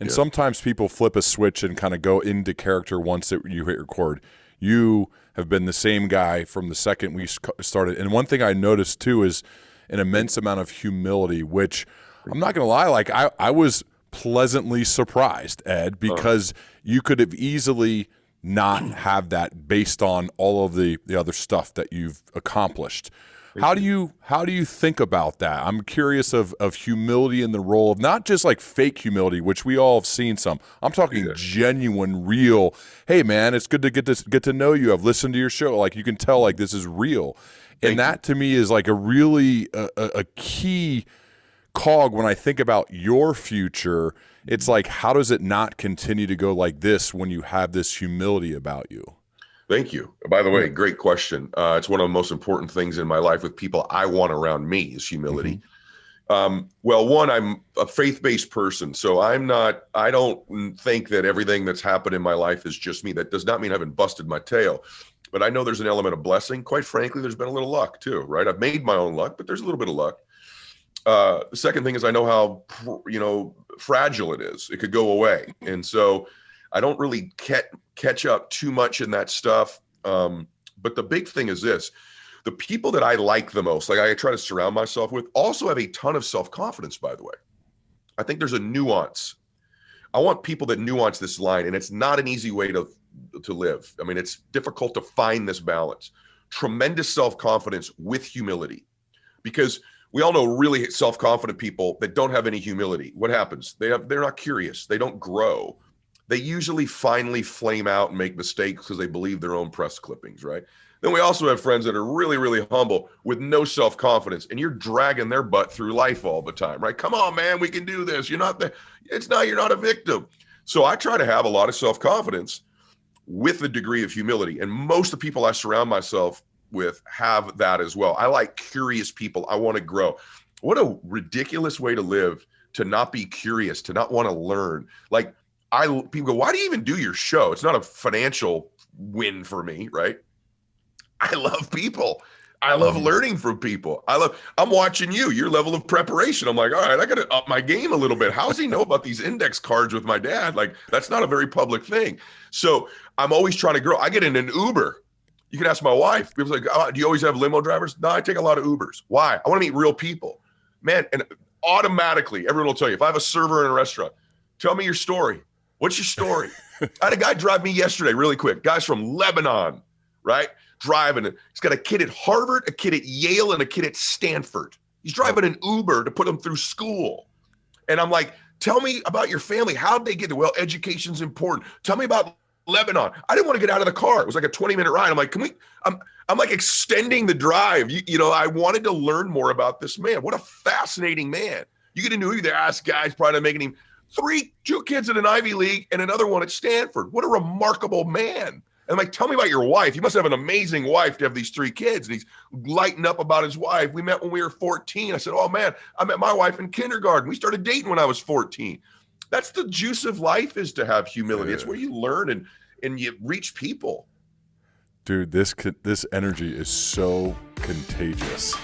And sometimes people flip a switch and kind of go into character once you hit record. You have been the same guy from the second we started. And one thing I noticed too is an immense amount of humility, which I'm not going to lie, like I was pleasantly surprised, Ed, because you could have easily not have that based on all of the other stuff that you've accomplished. How do you think about that? I'm curious of humility in the role of not just like fake humility, which we all have seen some. I'm talking genuine, real. Hey man, it's good to get to know you. I've listened to your show. Like you can tell, like this is real, and that to me is like a really a key cog when I think about your future. It's like, how does it not continue to go like this when you have this humility about you? Thank you. By the way, great question. It's one of the most important things in my life with people I want around me is humility. Well, one, I'm a faith-based person, so I don't think that everything that's happened in my life is just me. That does not mean I haven't busted my tail, but I know there's an element of blessing. Quite frankly, there's been a little luck too, right? I've made my own luck, but there's a little bit of luck. The second thing is I know how, fragile it is. It could go away. And so I don't really catch up too much in that stuff. But the big thing is this: the people that I like the most, like I try to surround myself with, also have a ton of self-confidence, by the way. I think there's a nuance. I want people that nuance this line, and it's not an easy way to live. I mean, it's difficult to find this balance. Tremendous self-confidence with humility. Because we all know really self-confident people that don't have any humility. What happens? They're not curious. They don't grow. They usually finally flame out and make mistakes because they believe their own press clippings, right? Then we also have friends that are really, really humble with no self-confidence, and you're dragging their butt through life all the time, right? Come on, man, we can do this. You're not a victim. So I try to have a lot of self-confidence with a degree of humility. And most of the people I surround myself with have that as well. I like curious people. I want to grow. What a ridiculous way to live, to not be curious, to not want to learn. Like people go, why do you even do your show? It's not a financial win for me, right? I love people. I love learning from people. I'm watching your level of preparation. I'm like, all right, I got to up my game a little bit. How does he know about these index cards with my dad? Like, that's not a very public thing. So I'm always trying to grow. I get in an Uber. You can ask my wife. People's like, oh, do you always have limo drivers? No, I take a lot of Ubers. Why? I want to meet real people. Man, and automatically, everyone will tell you, if I have a server in a restaurant, tell me your story. What's your story? I had a guy drive me yesterday, really quick. Guy's from Lebanon, right? Driving. He's got a kid at Harvard, a kid at Yale, and a kid at Stanford. He's driving an Uber to put him through school. And I'm like, tell me about your family. How'd they get there? Well, education's important. Tell me about Lebanon. I didn't want to get out of the car. It was like a 20-minute ride. I'm like, I'm like extending the drive. I wanted to learn more about this man. What a fascinating man. You get into who they ask guys probably making him two kids in an Ivy League and another one at Stanford. What a remarkable man. And I'm like, tell me about your wife. You must have an amazing wife to have these 3 kids. And he's lighting up about his wife. We met when we were 14. I said, oh man, I met my wife in kindergarten. We started dating when I was 14. That's the juice of life, is to have humility. It's where you learn and you reach people. Dude, this energy is so contagious.